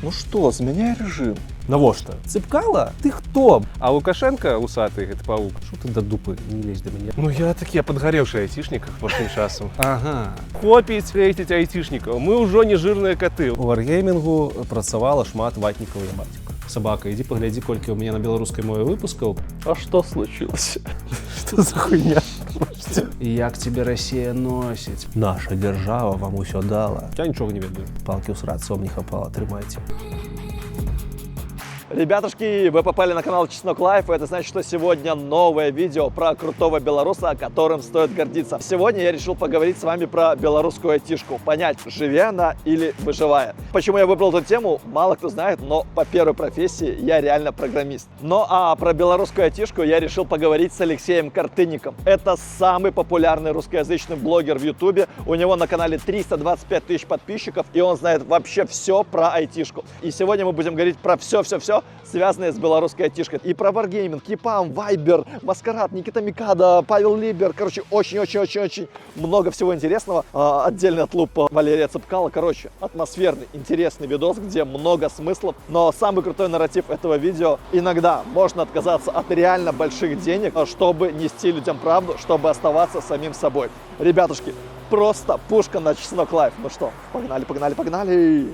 Ну что, змяняй режим. Навошта? Цыпкала? Ты кто? А Лукашенко усатый, это паук. Что ты до дупы не лезь до меня? Ну я такі подгоревший айтишник прошлым часом. Ага. Хопіць эйтить айтишников, мы ўжо не жирные коты. У варгеймінгу працавала шмат ватнікаў і батькаў. Собака, иди погляди, колькі у меня на белорусской мове выпускаў. А что случилось? Что за хуйня? И як тебе Россия носить? Наша держава вам усё дала. Я нічога не ведаю. Палки у срацом не хапала, трымайте. Ребятушки, вы попали на канал Чеснок Лайф, и это значит, что сегодня новое видео про крутого белоруса, которым стоит гордиться. Сегодня я решил поговорить с вами про белорусскую айтишку, понять, живя она или выживая. Почему я выбрал эту тему, мало кто знает, но по первой профессии я реально программист. Ну а про белорусскую айтишку я решил поговорить с Алексеем Картынником. Это самый популярный русскоязычный блогер в Ютубе, у него на канале 325 тысяч подписчиков, и он знает вообще все про айтишку. И сегодня мы будем говорить про все-все-все, связанные с белорусской айтишкой. И про Wargaming, Кипам, Вайбер, Маскарад, Никита Микада, Павел Либер. Короче, очень-очень-очень много всего интересного. Отдельный отлуп Валерия Цыпкала. Короче, атмосферный, интересный видос, где много смыслов. Но самый крутой нарратив этого видео: иногда можно отказаться от реально больших денег, чтобы нести людям правду, чтобы оставаться самим собой. Ребятушки, просто пушка на Чеснок Лайф. Ну что, погнали, погнали, погнали!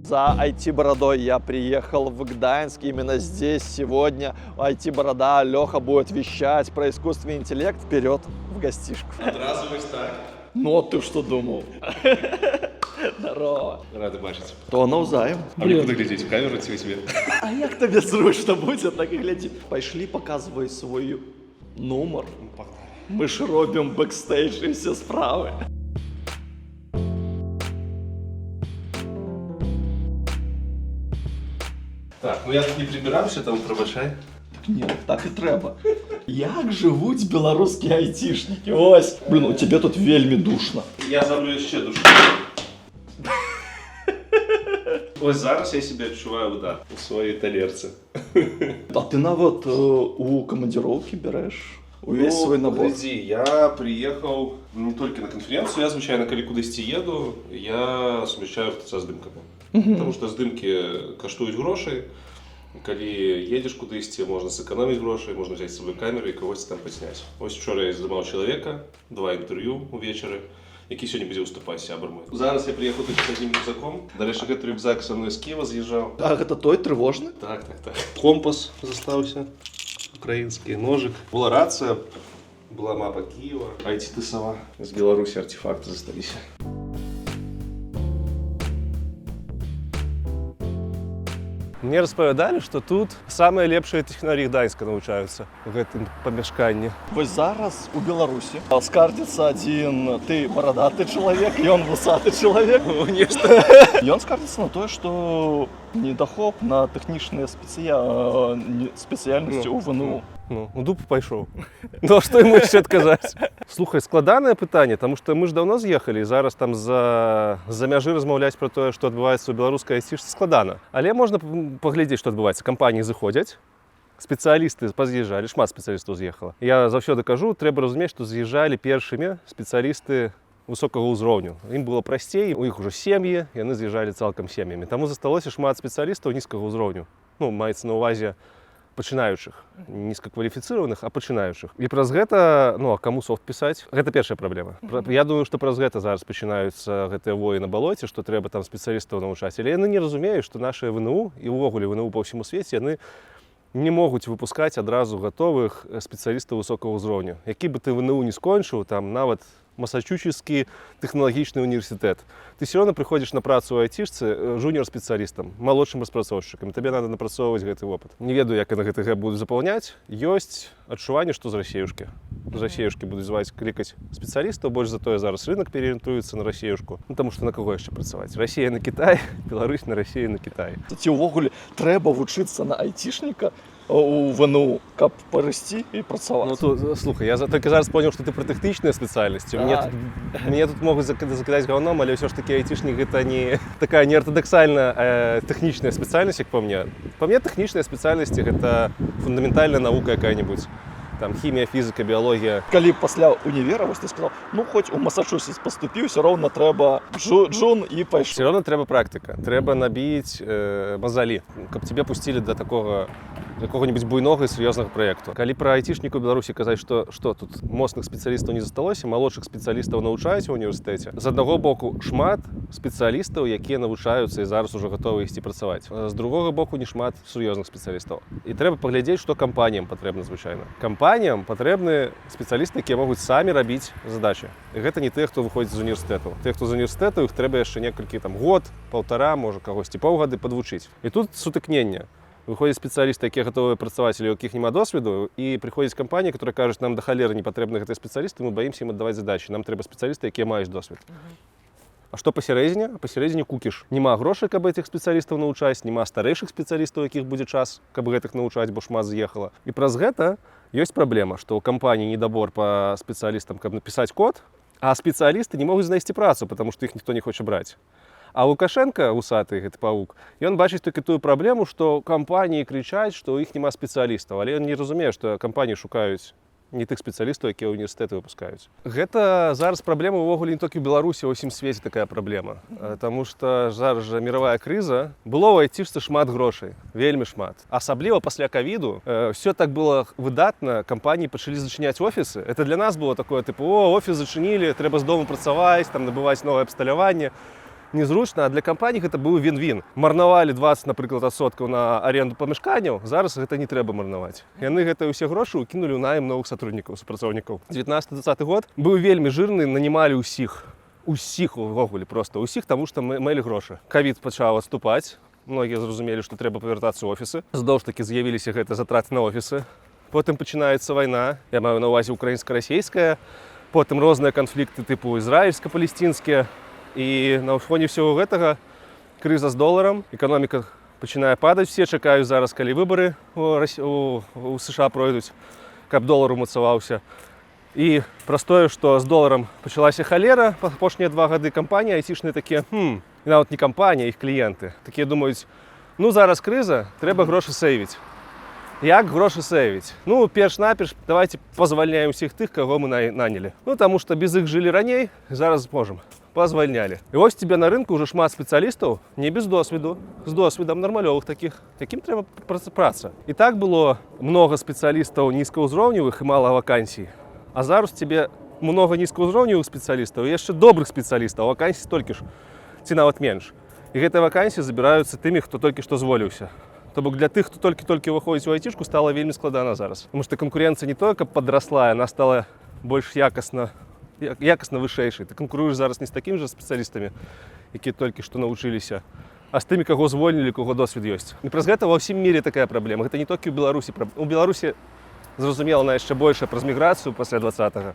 За IT-бородой я приехал в Гданьск. Именно здесь сегодня IT-борода Леха будет вещать про искусственный интеллект. Вперед в гостишку. Одразу так. Ну, а ты что думал? Здорово. Рады бачить. То навзаєм. А мне куда глядеть? В камеру тебе? А як тобі зручно буде, так і гляді. Пошли, показывай свой номер. Мы ж робим бэкстейдж и все справи. Так, ну я тут не прибирався, там пробачай. Ні, так і треба. Як живуть білоруські айтішники? Ось. Блін, у тебе тут вельми душно. Я зроблю ще душу. Ось зараз я себе відчуваю, да, у своїй талерці. А ти навіть у командировки береш увесь свой набор. Подожди, я приехал не только на конференцию, я, звичайно, коли кудись їду, я суміщаю це з димками. Тому що здимки коштують грошей. Коли їдеш кудись, можна зекономити гроші, можна взяти з собою камеру і когось там підзняти. Ось вчора я знімав чоловіка, 2 інтерв'ю увечері, який сьогодні буде виступати сябр мой. Зараз я приїхав тут з одним рюкзаком. Далі цей рюкзак со мною з Києва з'їжджав. А це той тривожний? Так. Компас залишився, український, ножик. Була рація, була мапа Києва. IT-тисова. З Білорусі артефакти залишилися. Мне распавядалі, што тут самыя лепшыя тэхнарі Гданьска навучаюцца у гэтым памяшканні. Вось зараз у Беларусі скардзіцца адзін ты барадаты чалавек, ён вусаты чалавек. Нешта. Ён скардзіцца на тое, што недахоп на тэхнічныя спецыяльнасці ў ВНУ. Ну, у дупу пайшоў. Ну, а што яму яшчэ адказаць? Слухай, складанае пытанне, таму што мы ж даўно з'ехалі, і зараз там за мяжы размаўляць пра тое, што адбываецца ў беларускай айцішцы, складана. Але можна паглядзець, што адбываецца. Кампаніі зыходзяць, спецыялісты паз'язджалі, шмат спецыялістаў з'ехала. Я заўсёды кажу, трэба разумець, што з'язджалі першымі спецыялісты высокага ўзроўню. Ім было прасцей, у іх ужо сем'і, яны з'язджалі цалкам сем'ямі. Таму засталося шмат спецыялістаў нізкага ўзроўню. Ну, маецца на ўвазе пачынаючых, нізкакваліфіцыраваных, а пачынаючых. І праз гэта, ну, а каму софт пісаць? Гэта першая праблема. Я думаю, што праз гэта зараз пачынаюцца гэтыя воі на балоце, што трэба там спецыялістаў навучаць. Але яны не разумеюць, што нашыя ВНУ і ўвогуле ВНУ па ўсяму свеце, яны не могуць выпускаць адразу гатовых спецыялістаў высокага ўзроўню. Які бы ты ВНУ не скончыў, там нават Массачусетскі тэхналагічны універсітэт. Ты все равно прыходзіш на працу ў айцішцы жуніор-спецыялістам, малодшым распрацоўшчыкам. Табе надо напрацоўваць гэты опыт. Не ведаю, як яны гэты будуць запаўняць. Ёсць адчуванне, што з расеюшкі. З расеюшкі будуць зваць клікаць спецыялістаў, больш за тое зараз рынок пераарыентуецца на расеюшку. Ну, таму што на каго яшчэ працаваць? Расія на Кітай, Беларусь на Расію на Кітай. Ці ўвогуле трэба вучыцца на айцішніка? у ВНУ, каб порасти и працаваць? Ну тут, слухай, я тільки зараз зрозумів, що ти про технічні спеціальності. Мені тут можуть закидати говном, але все ж таки айтишник – це не така неортодоксальна технічна спеціальність, як по мені. По мені технічна спеціальність – це фундаментальна наука яка-нибудь. Там хімія, фізика, біологія. Калі пасля універа, вось ти сказав, ну хоч у Масачусетс поступив, все равно треба джун і пайшов. Все одно треба практика. Треба набити мозолі, каб тебе пустили до такого якого-нибудь буйного і серйозного проєкту. Калі про айтішніку в Білорусі казати, що тут моцных спецыялістаў не засталося, малодшых спецыялістаў навучаюць у універсітэце. З аднаго боку, шмат спецыялістаў, якія навучаюцца і зараз уже гатовы ісці працаваць. З другога боку, не шмат сур'ёзных спецыялістаў. І трэба паглядзець, што кампаніям патрэбна звычайна. Кампаніям патрэбны спецыялісты, якія могуць самі рабіць задачы. І гэта не тыя, хто выходзіць з універсітэту. Тыя, хто з універсітэту, іх трэба яшчэ некалькі год, паўтара, можа кагосьці паўгады падвучыць. І тут сутыкненне. Выходят специалисты, которые готовы працаваць, или у якіх нема досведу, и приходит компания, которая кажет, нам до холеры не патрэбны гэтыя спецыялісты, мы боимся им отдавать задачи. Нам трэба спецыялісты, якія маюць досвед. А што пасярэдзіне? Пасярэдзіне кукіш. Нема грошай, каб этих спецыялістаў навучаць, нема старэйшых спецыялістаў, якіх будзе час, каб гэтых навучаць, бо шмат з'ехала. І праз гэта ёсць праблема, што ў кампаніі недабор па спецыялістам, каб напісаць код, а спецыялісты не могуць знайсці працу, потому што іх ніхто не хоча браць. А Лукашенко, усаты, гэты павук, ён бачыць толькі тую праблему, што кампаніі крычаць, што ў іх няма спецыялістаў, але ён не разумее, што кампаніі шукаюць не тых спецыялістаў, якія універсітэты выпускаюць. Гэта зараз праблема ўвогуле не толькі ў Беларусі, а ўсім свеце такая праблема. Таму што зараз жа мировая крыза, было ў айцішцы шмат грошай, вельмі шмат. Асабліва пасля ковіду все так было выдатна, кампаніі пачалі зачыняць офісы. Это для нас было такое, типу, о, офіс зачынілі, трэба з дому працаваць, там набываць новае абсталяванне. Незручна, а для кампаній гэта быў він-він. Марнавалі 20, напрыклад, адсоткаў на аренду памяшканняў, зараз гэта не трэба марнаваць. Яны гэтыя ўсе грошы ўкінулі ў найм новых сотруднікаў, супрацоўнікаў. 19-20 год быў вельмі жирны, нанімалі ўсіх. Усіх увогуле проста, усіх, таму што мелі грошы. Ковід пачаў адступаць, многія зразумелі, што трэба павяртацца ў офісы. Зноў ж такі з'явіліся гэта затраты на офісы. Потым пачынаецца вайна, я маю на ўвазе украінска-расійская, потым розныя канфлікты тыпу ізраільска-палестінскія. І на фоне всього гэтага крыза з доларам, эканоміка пачынае падаць, все чакаюць зараз, калі выбары у США пройдуць, каб долар умацаваўся. І праз тое, што з доларам пачалася халера, апошнія 2 гады кампаніі айцішныя такія, і нават не кампанія, іх кліенты, такія думаюць, ну зараз крыза, трэба грошы сейвіць. Як грошы сейвіць? Ну, перш-наперш, давайте пазвальняем усіх тых, каго мы нанялі. Ну, таму што без іх жылі раней, зараз можам. Позвольняли. І ось тебе на рынку уже шмат спецыялістаў не без досведу, з досведам нармалёвых такіх, якім трэба праца. І так было много спецыялістаў нізкаўзроўневых і мала вакансій. А зараз тебе много нізкаўзроўневых спецыялістаў і яшчэ добрых спецыялістаў, а вакансій столькі ж, ці нават менш. І гэтыя вакансіі забіраюцца тымі, хто толькі што зволіўся. То бок для тых, хто толькі-толькі выходзіць у айцішку, стала вельмі складана зараз. Таму што канкурэнцыя не тое, каб падрасла, яна стала больш якасна вышэйшай. Ты канкуруеш зараз не з такімі жа спецыялістамі, якія толькі што навучыліся, а з тымі, каго звольнілі, каго досвед ёсць. І праз гэта ва ўсім міры такая праблема. Гэта не толькі ў Беларусі. У Беларусі, зразумела, на яшчэ большая праз міграцыю пасля 20-го.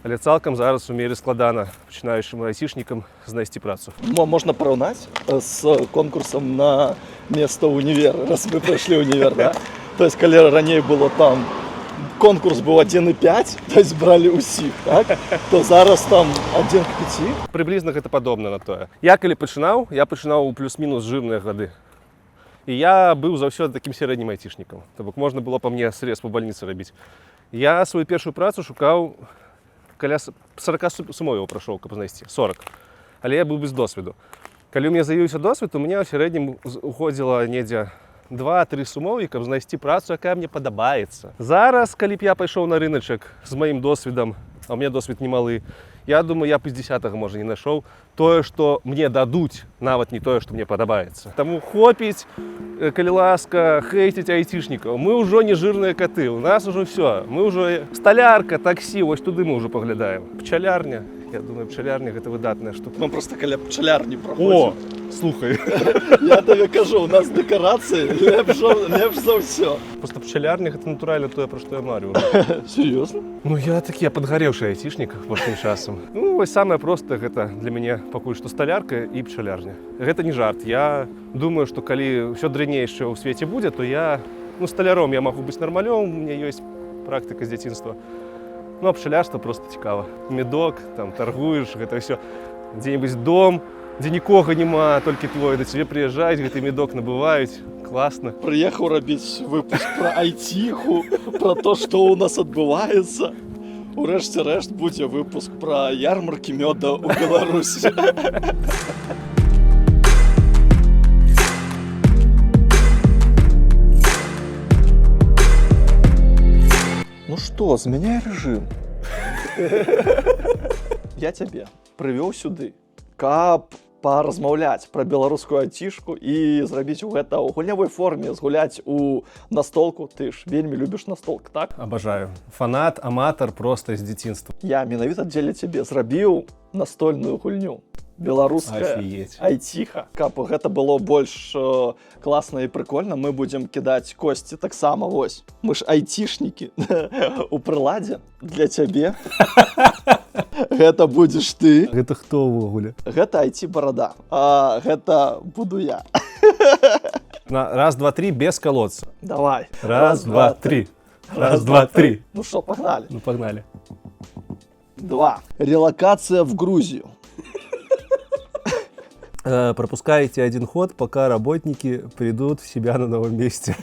Але цалкам зараз у міры складана пачынаючым айцішнікам знайсці працу. Можна параўнаць з конкурсам на место ў універ, раз вы прайшлі універ, да? То есть, калі раней было там конкурс был 1,5, то есть брали усіх, так? То зараз там 1 к 5. Приблизна гэта падобна на тое. Я калі пачынаў, у плюс-мінус жирныя гады. І я быў заўсёды такім сярэднім айцішнікам. То бок можна было па мне срез па бальніцы рабіць. Я сваю першую працу шукаў, каля 40 сумоваў прайшоў, каб знайсці, 40. Але я быў без досведу. Калі у мяне з'явіўся досвед, у мяне ў сярэднім уходзіла недзе 2-3 сумовы, каб знайсці працу, якая мне падабаецца. Зараз, калі б я пайшоў на рыначак з маім досведам, а ў мяне досвед немалы, я думаю, я б з 10-го, можа, не нашоў тое, што мне дадуць, нават не тое, што мне падабаецца. Таму хопіць, калі ласка, хейтіць айцішнікаў. Мы ўжо не жирныя каты, у нас ужо все. Мы ўжо сталярка, таксі, вось туды мы ўжо паглядаем. Пчалярня. Я думаю, пчалярня гэта выдатная штука. Мы просто каля пчалярні праходзім. О, слухай. Я табе кажу, у нас дэкарацыі лепш за ўсё. Просто пчалярня гэта натуральна тое, пра што я марю. Серьезно? Ну, я такі падгарэўшы айцішнік апошнім часам. Ну, вось самае простае гэта для мяне пакуль што сталярка і пчалярня. Гэта не жарт. Я думаю, што калі ўсё дрэннейшае ў свеце будзе, то я Ну, столяром я могу быть нормалём, у меня есть практика з дзяцінства. Ну, а пчелярство просто цікава. Медок, там, торгуеш, гэта ўсё. Дзе-нибудь дом, дзе нікога няма, толькі твой, да цябе прыязджаюць, гэты медок набываюць. Класна. Приехал робить выпуск про айтиху, про то, что у нас отбывается. Урэшце-рэшт будзе выпуск про ярмарки меда у Беларуси. Ну что, змяняй режим. Я тебе прывёў сюды, каб паразмаўляць пра беларускую айцішку і зрабіць гэта ў гульнявой форме, згуляць у настолку. Ты ж вельмі любіш настолку, так? Абажаю. Фанат, аматар просто з дзяцінства. Я менавіта дзеля цябе зрабіў настольную гульню. Беларуская айціха. Каб гэта было больш класна і прыкольна, мы будзем кідаць косці таксама, вось. Мы ж айцішнікі у прыладзе для цябе. Гэта будзеш ты. Гэта хто ўвогуле? Гэта айці-барада. А гэта буду я. На раз, два, три, без колодца. Давай. Раз, два, три. Раз, два, три. Ну что, погнали. Ну, погнали. 2. Релокация в Грузию. Пропускаете один ход, пока работники придут в себя на новом месте.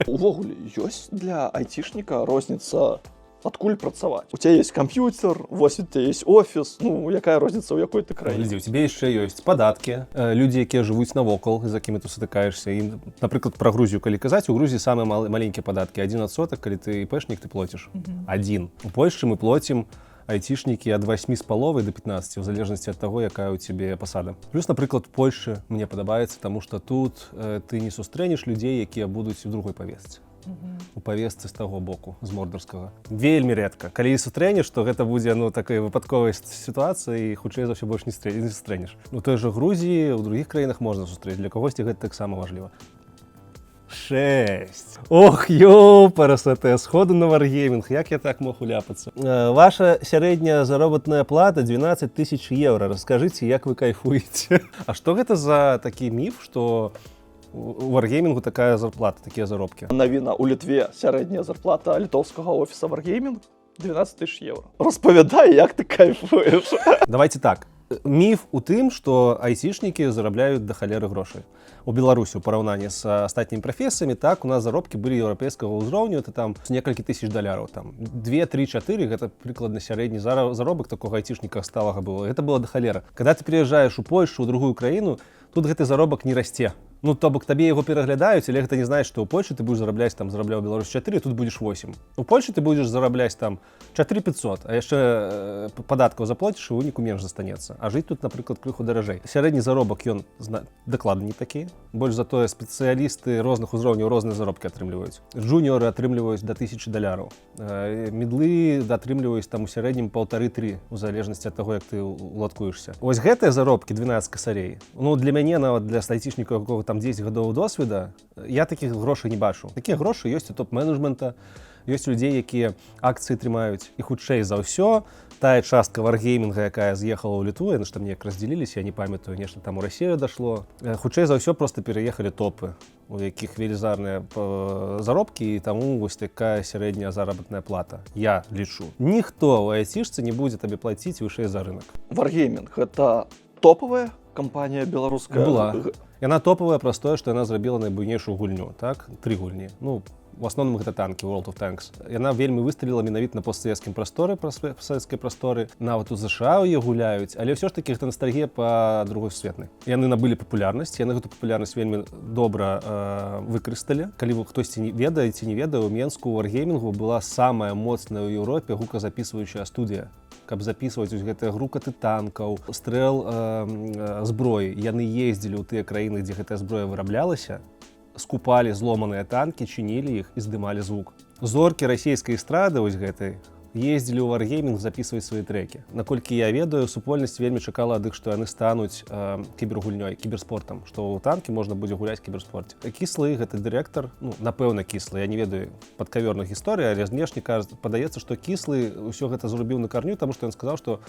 Увогуле, ёсць для айцішніка розніца, адкуль працаваць. У тебя есть компьютер, вось у тебя есть офис. Ну, якая розніца, у якой ты краіне? Глядзі, у тебе яшчэ ёсць падаткі, людзі, якія жывуць навокал, з якімі ты сутыкаешься. І, напрыклад, пра Грузію, калі казаць, у Грузіі самыя маленькія падаткі. 1%, калі ты іпэшнік, ты плоціш. Один. У Польшчы мы плоцім айцішнікі ад 8,5 до 15, в залежнасці ад таго, якая ў цябе пасада. Плюс, напрыклад, у Польшчы мне падабаецца, таму што тут ты не сустрэнеш людзей, якія будуць у другой павестцы. У павестцы з таго боку, з мордарскага. Вельмі рэдка. Калі сустрэнеш, то гэта будзе такой выпадковай сітуацыі, і хутчэй за ўсё больш не сустрэнеш. У той жа Грузіі, у другіх краінах можна сустрэць, для кагосьці гэта таксама важліва. 6. Ох, ёпарасоте, сходу на варгеймінг, як я так мог уляпацца? Ваша сярэдняя заработная плата 12 тысяч евро. Раскажыце, як вы кайфуеце. А што гэта за такі міф, што у варгеймінгу такая зарплата, такія заробкі? Навіна, у Літве сярэдняя зарплата літоўскага офіса варгеймінг 12 тысяч евро. Распавядай, як ты кайфуеш. Давайте так. Міф у тым, што айцішнікі зарабляюць да халеры грошай. У Беларусі ў параўнанні з астатнімі прафесіямі, так, у нас заробкі былі еўрапейскага ўзроўню, это там некалькі тысяч даляраў, там 2, 3, 4, гэта прыкладна сярэдні заробак такога айцішніка сталага было. Гэта было да халера. Када ты прыязджаеш у Польшу, у другую краіну, тут гэты заробак не расце. Ну, то бок табе яго пераглядаюць, але гэта не значыць, што ў Польшы ты будзеш зарабляць, там, зарабляў Беларусь 4, тут будзеш 8. У Польшы ты будзеш зарабляць там 4500, а яшчэ падаткаў заплаціш, і ў выніку менш застанецца. А жыць тут, напрыклад, крыху даражэй. Сярэдні заробак, ён дакладна не такі. Больш затое спецыялісты розных узроўняў розныя заробкі атрымліваюць. Джуніоры атрымліваюць да 1000 даляраў. Медлы атрымліваюць там у сярэднім 1,5-3, у залежнасці ад таго, як ты уладкуешся. Вось гэтыя заробкі 12 касарей. Ну, для мяне, нават для статічніка, якога там 10 гадоў досведа, я такіх грошай не бачу. Такія грошы ёсць у топ-менеджмента, ёсць людзей, якія акцыі трымаюць. І хутчэй за ўсё, тая частка варгеймінга, якая з'ехала ў Літву, яны ж там неяк раздзяліліся, я не памятаю, нешта там у Расію дашло. Хутчэй за ўсё проста пераехалі топы, у якіх велізарныя заробкі, і таму вось такая сярэдняя заработная плата. Я лічу. Ніхто ў айцішцы не будзе табе плаціць вышэй за рынок. Варгеймінг — гэта топавая кампанія беларуская? Была. Яна топавая праз тое, што яна зрабіла найбуйнейшую гульню, так? 3 гульні. Ну, в асноўным гэта танкі, World of Tanks. Яна вельмі выстраліла менавіта на постсавецкім прасторы, савецкай прасторы. Нават у ЗША яе гуляюць, але ўсё ж такі гэта ностальгія па другой сусветнай. Яны набылі папулярнасць, яны гэту папулярнасць вельмі добра выкарысталі. Калі вы хтосьці не ведае ці не ведае, у Менску ў варгеймінгу была самая моцная ў Еўропе гуказапісваючая студія. Каб запісваць гэтыя грукаты танкаў, стрэл зброі. Яны ездзілі ў тыя краіны, дзе гэтая зброя выраблялася, скупалі зломаныя танкі, чынілі іх і здымалі звук. Зоркі расійскай эстрады вось гэтай ездзілі ў варгеймінг запісваць свае трэкі. Наколькі я ведаю, супольнасць вельмі чакала ад іх, што яны стануць кібергульнёй, кіберспортам, што ў танкі можна будзе гуляць кіберспорце. Кіслы, гэты дырэктар, ну, напэўна, кіслы, я не ведаю падкаверных гісторый, але знешне падаецца, што кіслы ўсё гэта зрубіў на карню, таму што ён сказаў, што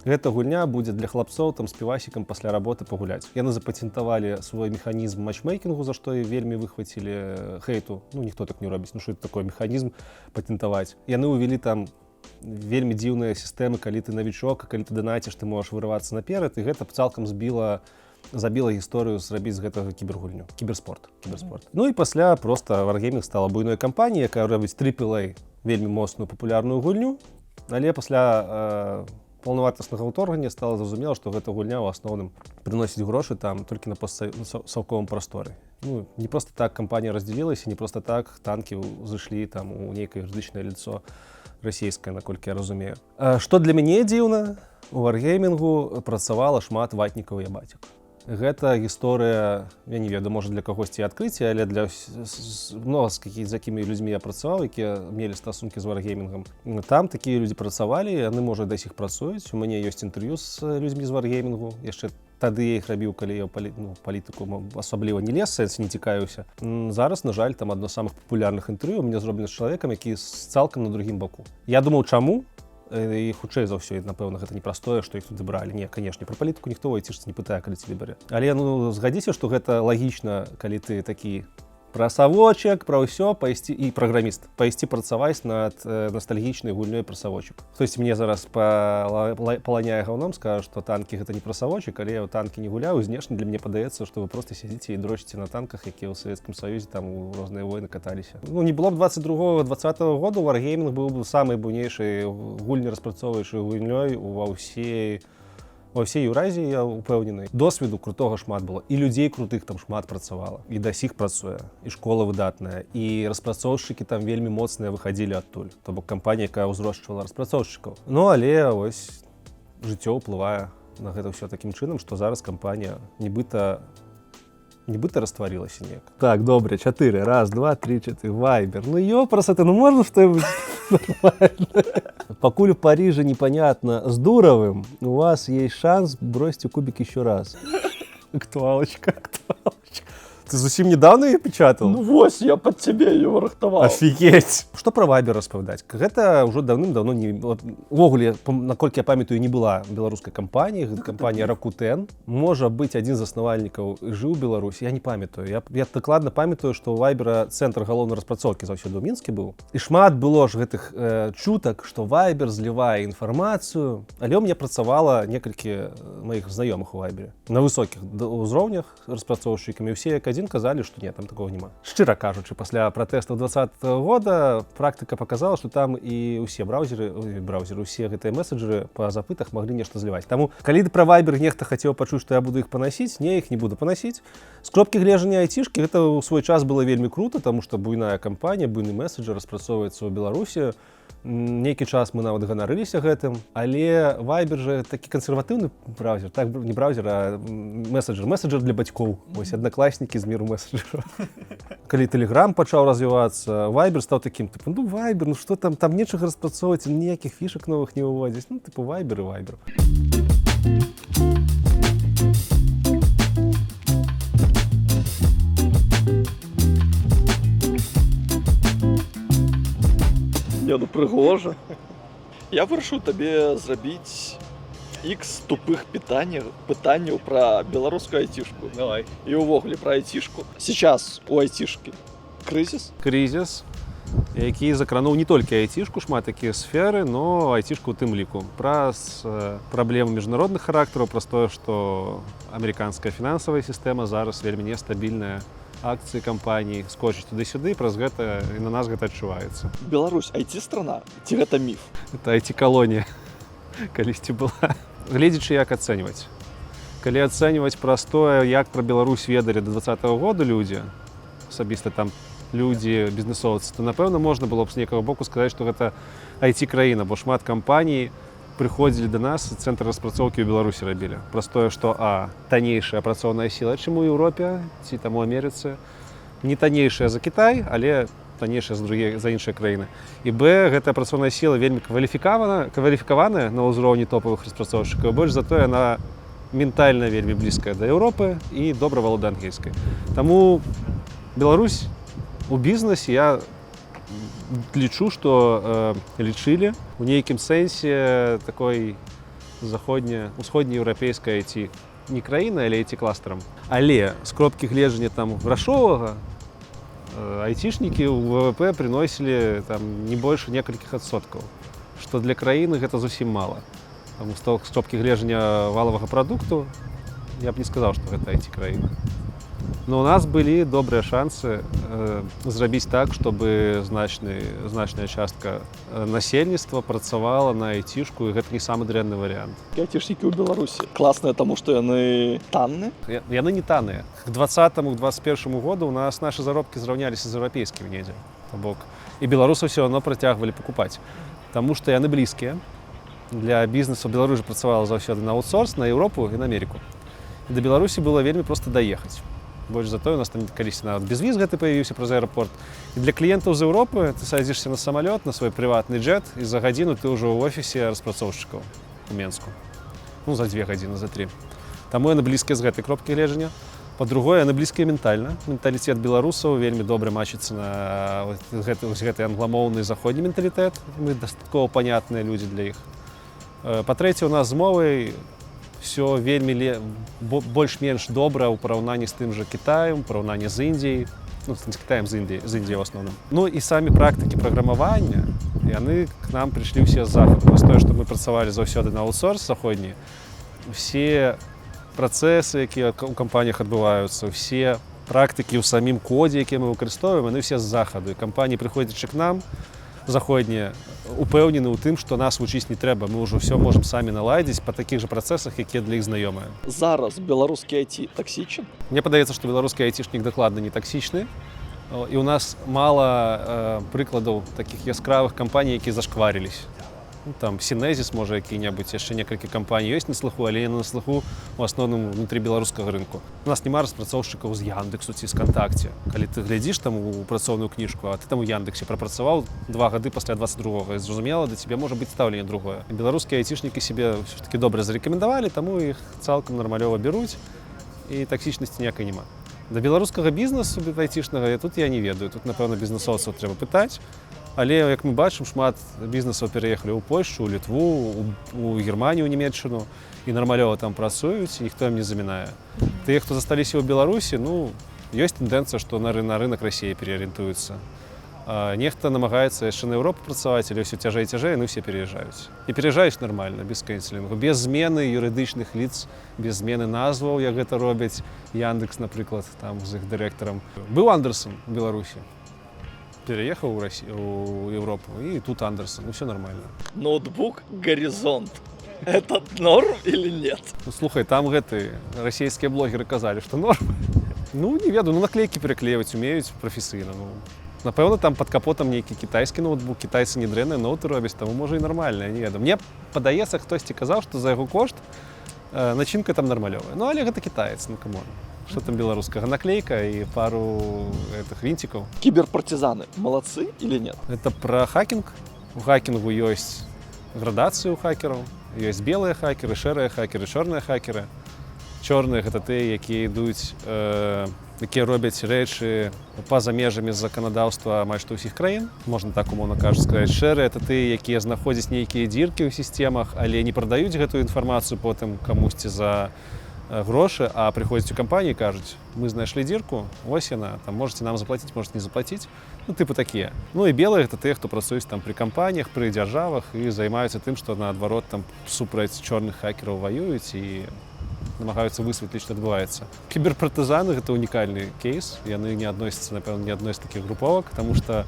Гэта гульня будзе для хлапцоў там з півасікам пасля работы пагуляць. Яны запатентавалі свой механізм матчмейкінгу, за што і вельмі выхвацілі хейту. Ну, ніхто так не робіць. Ну, што это такой механізм патентаваць. Яны ўвялі там вельмі дзіўныя сістэмы, калі ты навічок, калі ты данаціш, ты можаш вырывацца наперад, і гэта цалкам забіла гісторыю зрабіць з гэтага кібергульню. Кіберспорт. Ну і пасля проста Wargaming стала буйной кампаніяй, якая робіць AAA, вельмі моцную папулярную гульню, але пасля паўнавартаснага ўторгнення стала зразумела, што гэта гульня ў асноўным прыносіць грошы там толькі на постсавковым прасторы. Ну, не просто так кампанія раздзялілася, не просто так танкі зышлі там у нейкае юрыдычнае лицо расійскае, наколькі я разумею. Што для мяне дзіўна, у Wargamingу працавала шмат ватнікаў і абацік. Гэта гісторыя, я не ведаю, можа для кагосьці адкрыцця, але для многа з якімі людзьмі я працаваў, якія мелі стасункі з Wargamingом. Там такія людзі працавалі, яны, можа, да сих працуюць. У мяне ёсць інтэрв'ю з людзьмі з Wargamingу. Яшчэ тады я іх рабіў, калі я палітыку асабліва не лез, сэнс не цікаюся. Зараз, на жаль, там адно з самых папулярных інтэрв'ю у мяне зроблена з чалавекам, які цалкам на другім баку. Я думаў, чаму? І хутчэй за ўсё, напэўна, гэта непростое, што іх туды бралі. Не, канешне, пра палітыку ніхто ў айцішцы не пытае, калі цябе бярэ. Але, ну, згадзіся, што гэта лагічна, калі ты такі пра савочак, пра ўсё, пайсці і праграміст, пайсці працаваць над ностальгічнай гульнёй пра савочак. Хтосьці мне зараз паланяе гаўном, скажа, што танкі гэта не пра савочак, але я ў танкі не гуляю, знешне для мяне падаецца, што вы проста сядзіце і дрочыце на танках, якія ў Савецкім Саюзе там у розныя войны каталіся. Ну, не было б 22-20 году, Wargaming быў бы самай буйнейшай гульні распрацоўваючай гульнёй ва ўсей Еўразіі, я ўпэўнены. Досведу крутога шмат было, і людзей крутых там шмат працавала, і да сіх працуе, і школа выдатная, і распрацоўшчыкі там вельмі моцныя выхадзілі адтуль. То бок кампанія, якая ўзрошчвала распрацоўшчыкаў. Ну, але вось жыццё ўплывае на гэта ўсё такім чынам, што зараз кампанія нібыта растварылася неяк. Так, добре, 4. Раз, два, 3, 4. Вайбер. Ну, ёпрасоты, ну можно что-нибудь нормально? Покуль в Париже непонятно с Дуровым, у вас есть шанс бросьте кубик еще раз. Актуалочка. Ты зусім недавно ее печатал? Ну вось, я под тебе ее рыхтаваў. Офигеть! Што пра Вайбер распавядаць? Гэта ўжо даўным-даўно не... Увогуле, наколькі я памятаю, не была беларускай кампаніі, гэта кампанія Rakuten. Можа быць, адзін з заснавальнікаў жыў у Беларусі, я не памятаю. Я дакладна памятаю, што ў Вайбера цэнтр галоўнай распрацоўкі заўсёды ў Мінскі быў. І шмат было ж гэтых чутак, што Вайбер злівае інфармацыю. Але ў мяне працавала некалькі маіх знаёмых у Вайбере. На высокіх узроўнях распрацоўшчыкамі. Усе як адзін казалі, што не, там такого няма. Шчыра кажучы, пасля пратэстаў 2020 года практыка показала, што там і ўсе браўзеры, усе гэтыя меседжеры па запытах маглі нешта зліваць. Таму, калі пра Вайбер нехта хацеў пачуць, што я буду іх панасіць, не, іх не буду панасіць. З кропкі гледжання айцішкі гэта ў свой час было вельмі крута, таму што буйная кампанія, буйны меседжер распрацоўваецца ў Беларусі. Нейкі час мы нават ганарыліся гэтым, але Вайбер жа такі кансерватыўны браўзер, так не браўзер, а меседжер для бацькоў. Вось аднакласнікі з міру меседжераў. Калі Telegram пачаў развівацца, Вайбер стаў такім, тыпу, ну Вайбер, ну што там нечага распрацоўваць, ніякіх фішак новых не выводзіць, ну тыпу Вайбер і Вайбер. Не, ну прыгожа. Я вырашыў табе зрабіць X тупых пытанняў пра беларускую айцішку. Давай. І ўвогуле пра айцішку. Сейчас у айцішкі крызіс? Крызіс, які закрануў не толькі айцішку, шмат такія сферы, но айцішку ў тым ліку. Праз праблемы міжнародных характараў, праз тое, што амерыканская фінансавая сістэма зараз вельмі нестабільная. Акцыі кампаній скочыць туды-сюды, праз гэта і на нас гэта адчуваецца. Беларусь айці-страна ці гэта міф? Это айці-калонія калісьці была. Гледзячы, як ацэньваць. Калі ацэньваць праз тое, як пра Беларусь ведалі да 2020 года людзі, асабіста там людзі, бізнесоўцы, то, напэўна, можна было б з нейкага боку сказаць, што гэта айці-краіна, бо шмат кампаній прыходзілі да нас, цэнтр распрацоўкі ў Беларусі рабілі. Праз тое, што таннейшая працоўная сіла, чым у Еўропе ці там у Амерыцы. Не таннейшая за Кітай, але таннейшая за іншыя краіны. І гэтая працоўная сіла вельмі кваліфікаваная на ўзроўні топавых распрацоўшчыкаў. Больш за тое, яна ментальна вельмі блізкая да Еўропы і добра валодае ангельскай. Таму Беларусь у бізнесе я лічу, што лічылі у нейкім сэнсе такой усходнееўрапейская IT не краіна, але IT-кластарам. Але з кропкі гледжання там грашовага айтишнікі ў ВВП прыносілі там не больш некалькіх адсоткаў, што для краіны гэта зусім мала. Таму з кропкі гледжання валавага прадукту я б не сказаў, што гэта IT-краіна. Но у нас былі добрыя шансы зрабіць так, чтобы значная частка насельніцтва працавала на айцішку, і гэта не самы дрэнны варыянт. Айтишники ў Беларусі класныя, таму што яны танныя. Яны не танныя. К 2020-2021 году у нас наши заробкі зраўняліся з еўрапейскімі недзе. Бок і беларусаў все равно працягвалі пакупаць, таму што яны блізкія. Для бізнесу Беларусь працавала заўсёды на аутсорс, на Еўропу і на Амерыку. І да Беларусі было вельмі проста даехаць. Больш за тое, у нас там калісьці нават безвіз гэты паявіўся праз аэрапорт. І для кліентаў з Еўропы ты садзішся на самалёт, на свой прыватны джет, і за гадзіну ты ўжо ў офісе распрацоўшчыкаў у Менску. Ну, за 2 гадзіны, за 3. Таму яны блізкія з гэтай кропкі гледжання. Па-другое, яны блізкія ментальна. Менталітэт беларусаў вельмі добра мачыцца на гэты англамоўны заходні менталітэт. Мы дастаткова панятныя людзі для іх. Па-трэцяе, у нас з мовай все вельмі больш-менш добра ў параўнанні з тым жа Кітаем, у параўнанні з Індіяй, ну, з Кітаем, з Індіяй в асноўным. Ну і самі практыкі праграмавання, яны к нам прыйшлі ўсе з захаду. Вось тое, што мы працавалі заўсёды на аутсорс заходні, все працэсы, якія ў кампаніях адбываюцца, все практыкі ў самім кодзе, які мы выкарыстоўваем, яны все з захаду. І кампаніі, прыходзячы к нам, заходнія, упэўнены ў тым, што нас вучыць не трэба. Мы ўжо ўсё можам самі наладзіць па такіх жа працэсах, якія для іх знаёмыя. Зараз беларускі IT таксічен? Мне падаецца, што беларускі айцішнік дакладна не таксічны. І ў нас мала прыкладаў такіх яскравых кампаній, якія зашкварылись. Ну, там Сінезіс, можа, які-небудзь, яшчэ некалькі кампаній ёсць на слыху, але яны на слыху у асноўным внутры беларускага рынку. У нас няма распрацоўшчыкаў з Яндексу ці з Кантакце. Калі ты глядзіш там у працоўную кніжку, а ты там у Яндексе прапрацаваў 2 гады пасля 22-го, і зразумела, да цябе можа быць стаўленне другое. Беларускія айцішнікі сябе ўсё ж такі добра зарэкамендавалі, таму іх цалкам нармалёва бяруць, і таксічнасці ніякай няма. Да беларускага бізнесу айцішнага тут я не ведаю. Тут, напэўна, бізнесоўцаў трэба пытаць. Але, як мы бачым, шмат бізнесаў пераехалі ў Польшчу, ў Літву, у Германію, у Нямецчыну, і нармалёва там працуюць, і ніхто ім не замінае. Тыя, хто засталіся ў Беларусі, ну, ёсць тэндэнцыя, што на рынак Расіі пераарыентуюцца. Нехта намагаецца яшчэ на Еўропу працаваць, але ўсё цяжэй і цяжэй, яны ўсе пераязджаюць. І пераязджаюць нармальна, без кэнселінгу, без змены юрыдычных лиц, без змены назваў, як гэта робяць Яндекс, напрыклад, там з іх дырэктарам. Быў Андерсон у Беларусі. Переехал в Европу, и тут Андерсон, ну все нормально. Ноутбук «Горизонт». Это норм или нет? Ну, слухай, там российские блогеры казали, что норм. Ну, не ведаю, ну наклейки переклеивать умеют профессийно. Ну, напевно, там под капотом некий китайский ноутбук, китайцы не дрэнные ноуты робят, тому може и нормально, я не ведаю. Мне подаецца, хтосьці казаў, что за яго кошт начинка там нормалёвая. Ну, але гэта китаец, ну камон. Что там белорусского? Наклейка и пару винтиков. Киберпартизаны молодцы или нет? Это про хакинг. У хакингу есть градации у хакеров. Есть белые хакеры, шэрыя хакеры, чорныя хакеры. Чорныя гэта тыя, якія ідуць, якія робяць рэчы па-за межамі заканадаўства амаль што ўсіх краін. Можна так умоўна кажучы сказаць. Шэрыя гэта тыя, якія знаходзяць нейкія дзіркі ў сістэмах, але не прадаюць гэтую інфармацыю потым камусьці за грошы, а прыходзяць у кампаніі і кажуць: мы знайшлі дзірку, вось яна, там можаце нам заплаціць, можаце не заплаціць. Ну, тыпу такія. Ну і белыя гэта тыя, хто працуюць там пры кампаніях, пры дзяржавах і займаюцца тым, што наадварот там супраць чорных хакераў ваююць і намагаюцца высветліць, што адбываецца. Кіберпартызаны гэта унікальны кейс. Яны не адносяцца, напэўна, ні адной з такіх груповак, таму што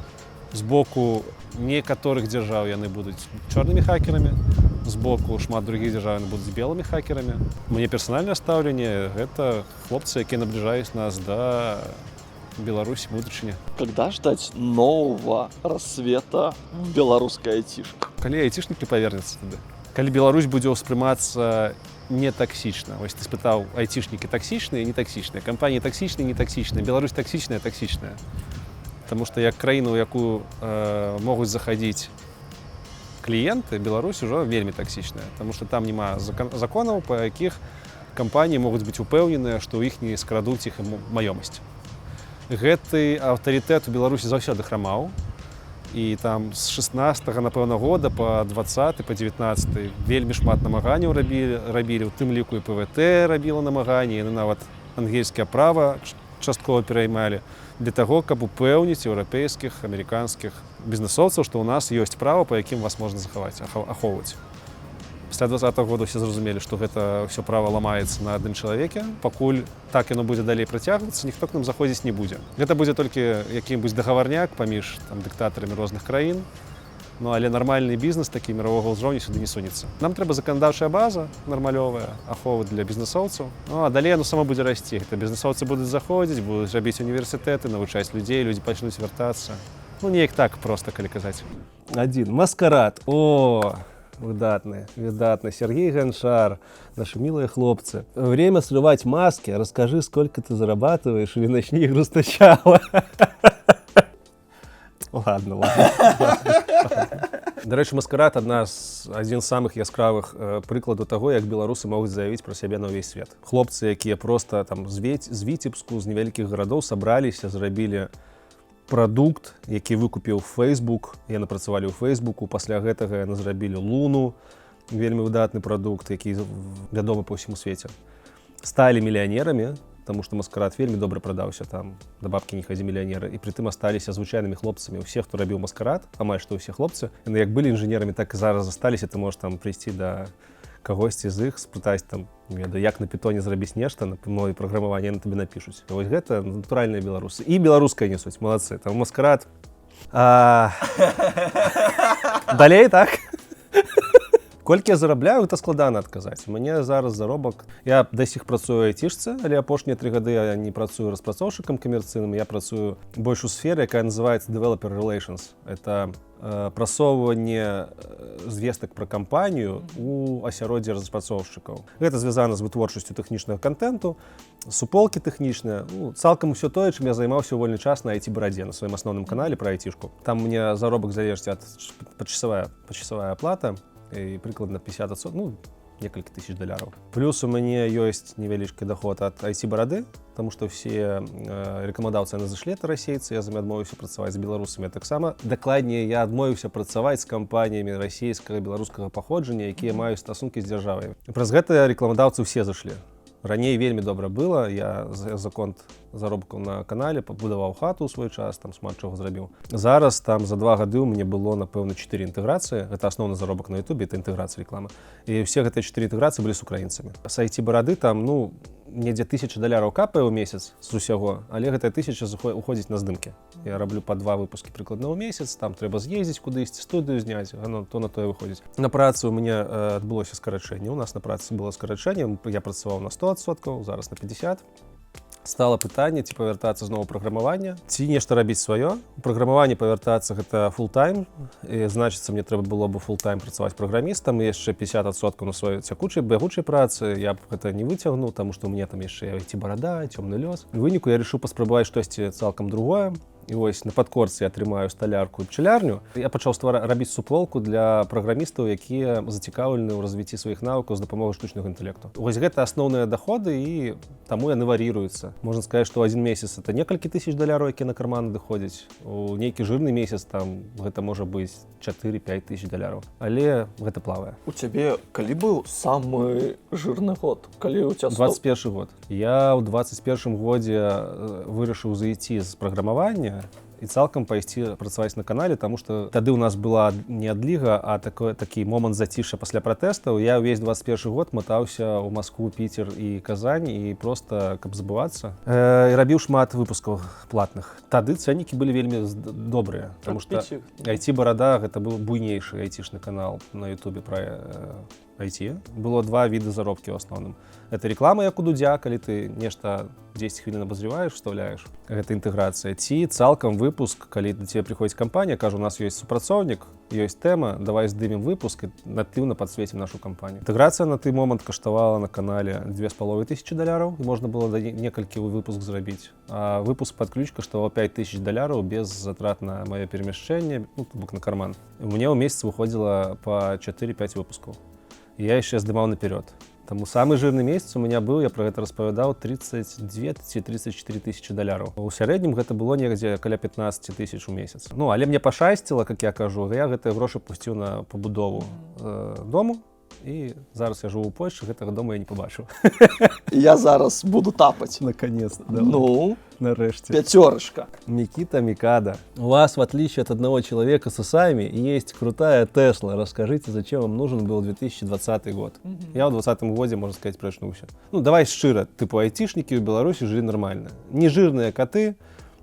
з боку некаторых дзяржаў яны будуць чорнымі хакерамі, з боку шмат других дзяржаў яны будуць белымі хакерамі. Мне персанальнае стаўленне гэта хлопцы, якія набліжаюць нас да Беларусі будучыні. Когда ждать нового рассвета в беларускай айтишке? Калі айтишнік не павернецца тады. Калі Беларусь будзе ўспрымацца не таксічна. Вось ты спытаў, айтишнікі таксічныя, не таксічныя, кампаніі таксічныя, не таксічныя, Беларусь таксічная, таксічная. Таму што як краіна, у якую могуць захадзіць кліенты, Беларусь ужо вельмі таксічная, таму што там няма законаў, па якіх кампаніі могуць быць упэўненыя, што ў іх не скрадуць іх маёмасць. Гэты аўтарытэт у Беларусі заўсёды храмаў. і там з 16-го, напэўна, года па 20 па 19 вельмі шмат намаганняў рабілі, у тым ліку і ПВТ рабіла намаганні, яны нават ангельскае права часткова пераймалі для таго, каб упэўніць еўрапейскіх, амерыканскіх бізнесоўцаў, што ў нас ёсць права, па якім вас можна захаваць, ахоўваць. Пасля 20-го года ўсе зразумелі, што гэта ўсё права ламаецца на адным чалавеке. Пакуль так яно будзе далей працягвацца, ніхто к нам заходзіць не будзе. Гэта будзе толькі які-небудзь дагаварняк паміж дыктатарамі розных краін. Ну, але нармальны бізнес такі мировога ўзроўню сюды не сунецца. Нам трэба заканадаўчая база нармалёвая, ахова для бізнесоўцаў. Ну, а далей яно само будзе расці. Гэта бізнесоўцы будуць заходзіць, будуць рабіць універсітэты, навучаць людзей, людзі пачнуць вяртацца. Ну, неяк так проста, калі казаць. Адзін маскарад. О! Выдатный. Сергей Гончар, наши милые хлопцы. Время срывать маски. Расскажи, сколько ты зарабатываешь, или начни игру сначала. Ладно. До речі, маскарад адзін з самых яскравых прыкладаў таго, як беларусы могуць заявіць пра сябе на ўвесь свет. Хлопцы, якія проста там з Віцебску, з невялікіх гарадоў сабраліся, зрабілі прадукт, які выкупіў Facebook, яны працавалі ў Фейсбуку, пасля гэтага яны зрабілі Луну, вельмі выдатны прадукт, які вядомы па ўсяму свеце. Сталі мільянерамі, таму што маскарад вельмі добра прадаўся, там да бабкі не хадзі мільянеры, і прытым асталіся звычайнымі хлопцамі. Усе, хто рабіў маскарад, амаль што ўсе хлопцы, яны як былі інжынерамі, так і зараз засталіся, ты можаш там прыйсці да кагосьці з іх, спытаць там, як на пітоне зрабіць нешта, на мове праграмавання, яны табе напішуць. Вось гэта натуральныя беларусы. І беларускае несуць, малацы. Там маскарад. Далей, так? Колькі я зарабляю, гэта складана адказаць. У мяне зараз заробак. Я да сих працую айцішцы, але апошнія 3 гады я не працую распрацоўшчыкам камерцыйным, я працую больш у сферы, якая называецца Developer Relations. Это прасоўванне звестак пра кампанію у асяроддзі распрацоўшчыкаў. Гэта звязана з вытворчасцю тэхнічнага контенту, суполкі тэхнічныя. Ну, цалкам усё тое, чым я займаўся ў вольны час на IT-барадзе, на сваім асноўным канале пра айцішку. Там мне заробак залежыць ад пачасовая аплата, і прыкладна 50%, ну, некалькі тысяч $. Плюс у мяне ёсць невялічкі доход ад IT-барады, таму што ўсе рэкламадаўцы яны зышлі, это расейцы, я з імі адмовіўся працаваць з беларусамі. Таксама дакладней, я адмовіўся працаваць з кампаніямі расійскага, беларускага паходжання, якія маюць стасункі з дзяржавай. Праз гэта рэкламадаўцы ўсе зышлі. Раней вельмі добра было, я за конт заробкаў на канале пабудаваў хату ў свой час, там шмат чаго зрабіў. Зараз там за 2 гады у мяне было, напэўна, 4 інтэграцыі. Гэта асноўны заробак на YouTube, это інтэграцыя рэкламы. І ўсе гэтыя 4 інтэграцыі былі з украінцамі. З IT-барады там, ну, недзе $1000 капае ў месяц з усяго, але гэтая 1000 уходзіць на здымкі. Я раблю па 2 выпускі прыкладна ў месяц, там трэба з'ездзіць кудысьці, студыю зняць, то на тое выходзіць. На працы у мяне адбылося скарачэнне. У нас на працы было скарачэнне, я працаваў на 100%, зараз на 50%. Стала пытанне, ці павяртацца зноў праграмавання, ці нешта рабіць сваё. У праграмаванні павяртацца гэта фултайм, і значыцца, мне трэба было бы фултайм працаваць праграмістам, і яшчэ 50% на сваёй цякучай, бягучай працы я б гэта не выцягнуў, таму што ў мяне там яшчэ IT-барада, цёмны лёс. У выніку я рашыў паспрабаваць штосьці цалкам другое. І вось на падкорцы я атрымаю сталярку і пчалярню. Я пачаў рабіць суполку для праграмістаў, якія зацікаўлены ў развіцці сваіх навыкаў з дапамогай штучнага інтэлекту. Вось гэта асноўныя даходы, і таму яны вар'іруюцца. Можна сказаць, што адзін месяц это некалькі тысяч $, якія на карман надыходзяць. У нейкі жирны месяц там гэта можа быць 4-5 тысяч $. Але гэта плавае. У цябе калі быў самы жирны год? Калі у тебя 21 год. Я ў 21 годзе вырашыў зайти з праграмавання і цалкам пайсці працаваць на канале, таму што тады ў нас была не адліга, а такі момант зацішша пасля пратэстаў. Я ўвесь 21 год матаўся ў Маскву, Піцер і Казань, і проста, каб забывацца. І рабіў шмат выпускаў платных. Тады цэнікі былі вельмі добрыя, таму што IT-барада гэта быў буйнейшы IT-шны канал на YouTube пра IT. Было 2 віды заробкі ў асноўным. Это реклама, як у Дудзя, калі ты нешта 10 хвілін абазрываеш, вставляеш. Гэта інтэграцыя. Ці цалкам выпуск, калі да цябе прыходзіць кампанія, кажа, у нас ёсць супрацоўнік, ёсць тэма, давай здымем выпуск і натыўна падсвецім нашу кампанію. Інтэграцыя на той момант каштавала на канале $2500, і можна было некалькі выпуск зрабіць. А выпуск пад ключ каштаваў $5000 без затрат на маё перамяшчэнне, ну, то бок на карман. У мяне ў месяц выходзіла па 4-5 выпускаў. Я яшчэ здымаў наперёд. Таму самы жирны месяц у меня быў, я пра гэта распавядаў, 32 ці 34 тысячи $. У сярэднім гэта было негдзе каля 15 тысяч у месяц. Ну, але мне пашасціла, как я кажу, я гэтыя грошы пусціў на пабудову дому. І зараз я живу у Польші, гэтага дома я не побачив. Я зараз буду тапать. Наконец-то. Ну, нарешті. 5. Микита Микада. У вас, в отличие от одного человека с усами, есть крутая Тесла. Расскажите, зачем вам нужен был 2020 год? Я в 2020 году, можно сказать, прочнулся. Ну, давай широ. Типу, айтишники в Беларуси жили нормально. Не жирные коты,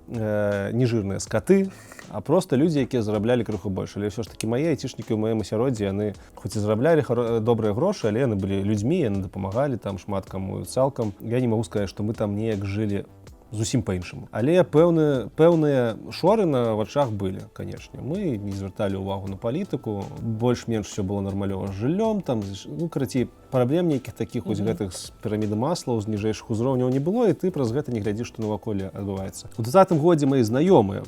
не жирные скоты, а просто люди, які зараблялі крыху больше. Але все ж таки мои айтишники у маім асяроддзі, яны хоць і зараблялі добрыя грошы, але яны былі людзьмі, яны дапамагалі там шмат каму цалкам. Я не могу сказать, что мы там неяк жылі зусім по-іншаму. Але пэўныя шоры на вачах былі, канешне. Мы не звярталі ўвагу на палітыку, больш-менш все было нармалёва з жыллём, там, ну, карацей, праблем нейкіх такіх вось гэтых з піраміды Маслоў, з ніжэйшых узроўняў не было, і ты праз гэта не глядзіш, што наваколле адбываецца. У 2020 годзе мои знаёмыя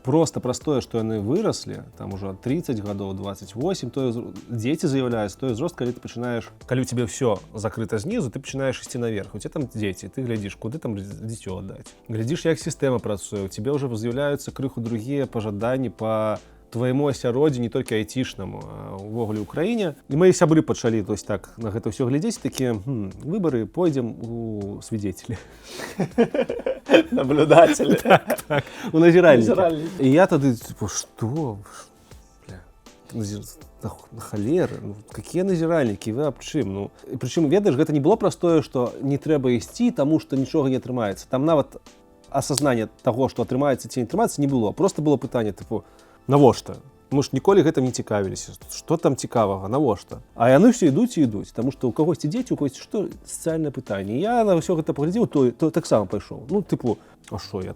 просто простое, что яны выросли, там уже 30 годов, 28, то дети з'являються, то зрост, коли ти починаєш, коли у тебе все закрито знизу, ти починаєш йти наверх, у тебе там дети, ти глядиш, куди там дитё отдати. Глядиш, як система працює, у тебе вже з'являються криху другі пожадання по твоему асяроддзі, не толькі айтишнаму, а увогуле Украіне. І мои сябры пачалі, то есть так, на гэта ўсё глядзець, такія, выборы, пойдзем у свидетели. Наблюдатели. Так, у назиральники. И я тады, типа, что? На холеры, ну, какие назиральники, вы об чым? Ну, причем, ведаешь, гэта не было простое, что не трэба ісці, тому что нічога не атрымаецца. Там нават осознание того, что атрымаецца ці не атрымаецца, не было. Просто было пытанне, типу, навошта? Мы ж ніколі гэтым не цікавіліся. Што там цікавага, навошта? А яны все ідуць і ідуць, таму што ў кагосьці дзеці, у кагосьці што? Сацыяльнае пытанне. Я на ўсё гэта паглядзеў, то таксама пайшоў. Ну, типу, а што я?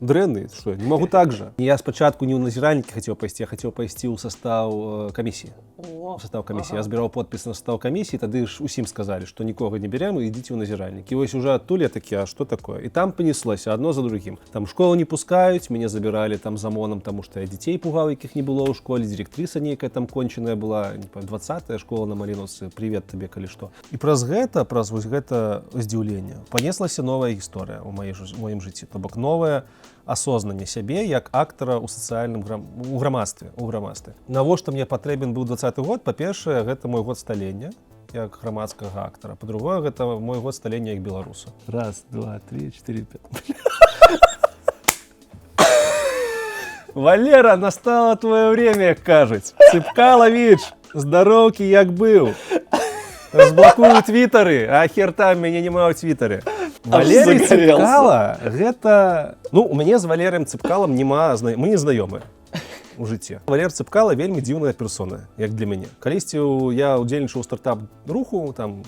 Дрэнны, што, не могу так же. Я спачатку не ў назіральнікі хацеў пайсці, я хацеў пайсці ў састаў камісіі. У састаў камісіі. Я збіраў подпіс на састаў камісіі, тады ж усім сказалі, што нікога не берем, і ідзіце ў назіральнікі. І вось уже адтуль я такі, а што такое? І там панеслося адно за другім. Там школу не пускаюць, мяне забіралі там з ОМОНам, таму што я дзяцей пугаў, якіх не было ў школе, дырэктрыса нейкая там конченая была, 20-я школа на Маліновцы, привет табе, калі што. І праз вось гэта здзіўленне панеслася новая гісторыя ў маім жыцці, то бок новая осознанне сябе як актара ў сацыяльным грамадстве. Навошта мне патрэбен быў 20-й год? Па-першае, гэта мой год сталення як грамадскага актара. Па-другое, гэта мой год сталення як беларуса. 1, 2, 3, 4, 5. Валера, настало твое время, як кажуць. Цыпкалавіч, здароўкі як быў. Разблакую твиттары, а хер там, мяне няма ў твиттары. Валерий Цыпкала, гэта... Ну, у мяне з Валерыем Цыпкалам мы не знаёмыя у жыцці. Валер Цыпкала вельмі дзіўная персона, як для мяне. Калісьці я удзельнічаў у стартап-руху, там,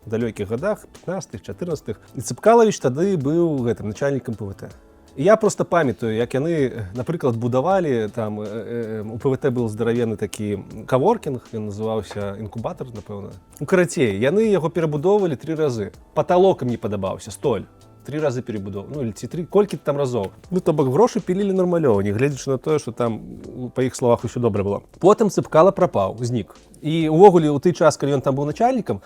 в далёкіх годах, 15-х, 14-х. І Цыпкалавіч тады быў начальнікам ПВТ. І я просто памятаю, як яны, напрыклад, будавалі, там, у ПВТ быў здаравенны такі каворкінг, ён называўся інкубатор, напэўна. Ну, карацей, яны яго перабудоўвалі 3 разы. Паталок ім не падабаўся, столь. 3 разы перебудоў, ну, или 3, колькі там разоў. Ну, то бок, грошы пілілі нармалёва, не гледзячы на тое, што там, па іх словах, усё добра было. Потым Цыпкала прапаў, знік. І увогуле, у той час, калі ён там быў начальнікам,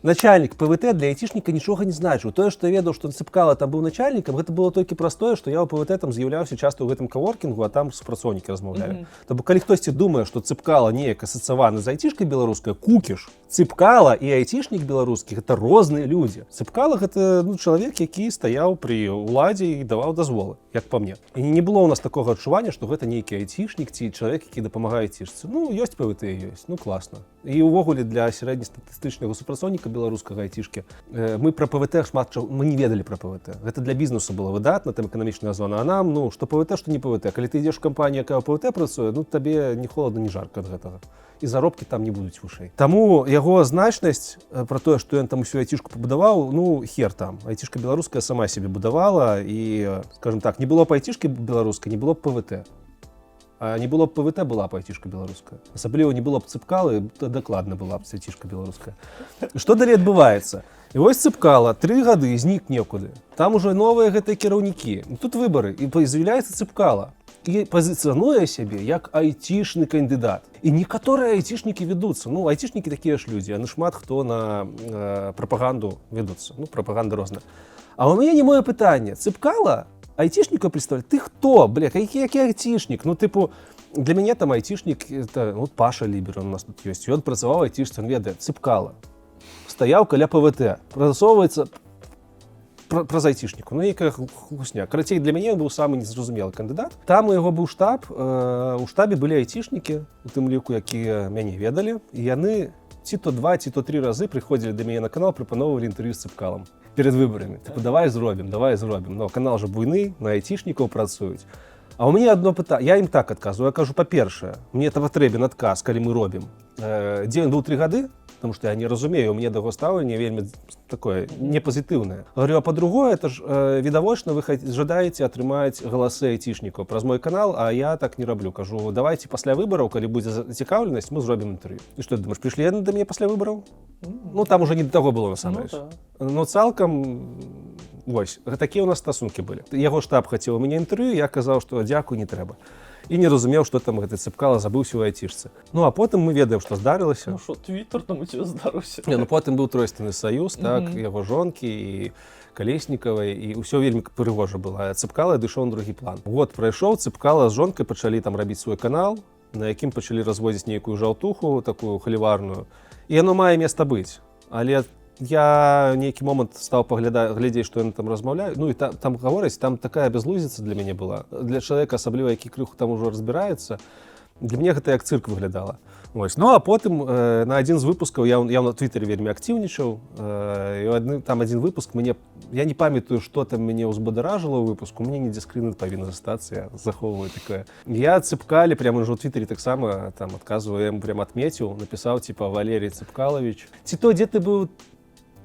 начальник ПВТ для айтишника нічога не значыў. Тое, што я ведаў, што Цыпкала там быў начальнікам, гэта было толькі простое, што я ў ПВТ там з'яўляўся часта ў гэтым каворкінгу, а там супрацоўнікі размаўлялі. То бок, калі хтосьці думае, што Цыпкала неяк асацыяваны з айтишкай беларускай, кукіш. Цыпкала і айтишнік беларускі гэта розныя людзі. Цыпкала гэта чалавек, які стаяў пры уладзе і даваў дазволы, як па мне. І не было ў нас такога адчування, што гэта нейкі айтишнік ці чалавек, які дапамагае айтишцы. Ну, ёсць ПВТ і ёсць, ну класна. І ўвогуле для сярэднестатыстычнага супрацоўніка беларускага айтишкі мы пра ПВТ шмат чаго, мы не ведалі пра ПВТ. Гэта для бізнесу было выдатна, там эканамічная зона, а нам, ну, што ПВТ, што не ПВТ. Калі ты ідзеш у кампанію, якая ПВТ працуе, ну, табе не холодна, не жарка ад гэтага. І заробкі там не будуць вышэй. Таму яго значнасць пра тое, што ён там усю айтишку пабудаваў, ну, хер там. Айтишка беларуская сама сябе будавала і, скажем так, не было б айтишкі беларускай, не было б ПВТ. А не было б ПВТ, была б айтишка беларуская. Асабліва не было б Цыпкалы, то дакладна была б айтишка беларуская. Што далей адбываецца? І вось Цыпкала 3 гады знік некуды. Там ужо новыя гэтыя кіраўнікі. Тут выбары, і з'яўляецца Цыпкала. і пазіцыянуе сябе як айцішны кандыдат. І некаторыя айцішнікі ведуцца. Ну, айцішнікі такія ж людзі, яны шмат хто на прапаганду ведуцца. Ну, прапаганда розная. А у мяне не моё пытанне. Цыпкала айцішніка представляе? Ты хто, бля, які айцішнік? Ну, типу, для мяне там айцішнік, это, вот Паша Лібер у нас тут ёсць. Ён працаваў айцішцам, ведае, Цыпкала. Стаяў каля ПВТ, прасоўваецца праз айцішніку. Ну, якая хусня. Карацей, для мяне быў самы незразумелы кандыдат. Там у яго быў штаб, у штабе былі айцішнікі, у тым ліку, якія мяне ведалі, і яны ці то 2, ці то 3 разы прыходзілі да мяне на канал, прапаноўвалі інтэрв'ю з Цыпкалам перед выбарамі. Типу, давай зробім. Но канал жа буйны, на айцішнікаў працуюць. А у мяне одно пытанне. Я ім так адказваю. Я кажу, па-першае, мне патрэбен адказ, калі мы робім. Дзе ён быў 3 гады? Потому что я не разумею, у меня до яго стаўленне вельмі такое непазітыўнае. Говорю, а по-другое, это ж відавочна вы жадаеце атрымаць галасы айцішнікаў праз мой канал, а я так не раблю. Кажу, давайте пасля выбараў, калі будзе зацікаўленасць, мы зробім інтэрв'ю. І што ты думаеш, прыйшлі яны да мяне пасля выбараў? Ну, там уже не до таго было насамрэч. Ну, цалкам вось, такія ў нас стасункі былі. Яго штаб хацеў у мяне інтэрв'ю, я казаў, што дзякуй, не трэба. І не разумеў, што там гэты Цыпкала забыўся ў айцішцы. Ну, а потым мы ведаем, што здарылася. Ну што, Твіттер там у цябе здарыўся? Не, ну потым быў тройственны саюз, так, яго жонкі і Калеснікавай, і ўсё вельмі прыгожа было. Цыпкала адышоў на другі план. Год прайшоў, Цыпкала з жонкай пачалі там рабіць свой канал, на якім пачалі разводзіць нейкую жаўтуху, такую халіварную. І яно мае места быць. Але я нейкі момант стаў глядзець, што яны там размаўляюць. Ну і там гавораць, там такая бязлузіца для мяне была. Для чалавека, асабліва, які крыху там ужо разбіраецца, для мяне гэта як цырк выглядала. Ось. Ну а потым на адзін з выпускаў я на Твіттере вельмі актыўнічаў. І там адзін выпуск я не памятаю, што там мяне ўзбадаражыла ў выпуску. Мне недзе скрынет павінна застацца, я захоўваю такое. Я Цыпкалі прямо ўжо ў Твіттере таксама там адказваю, я яму прям адмеціў, напісаў типа Валерій Цыпкалавіч. Ці то, дзе ты быў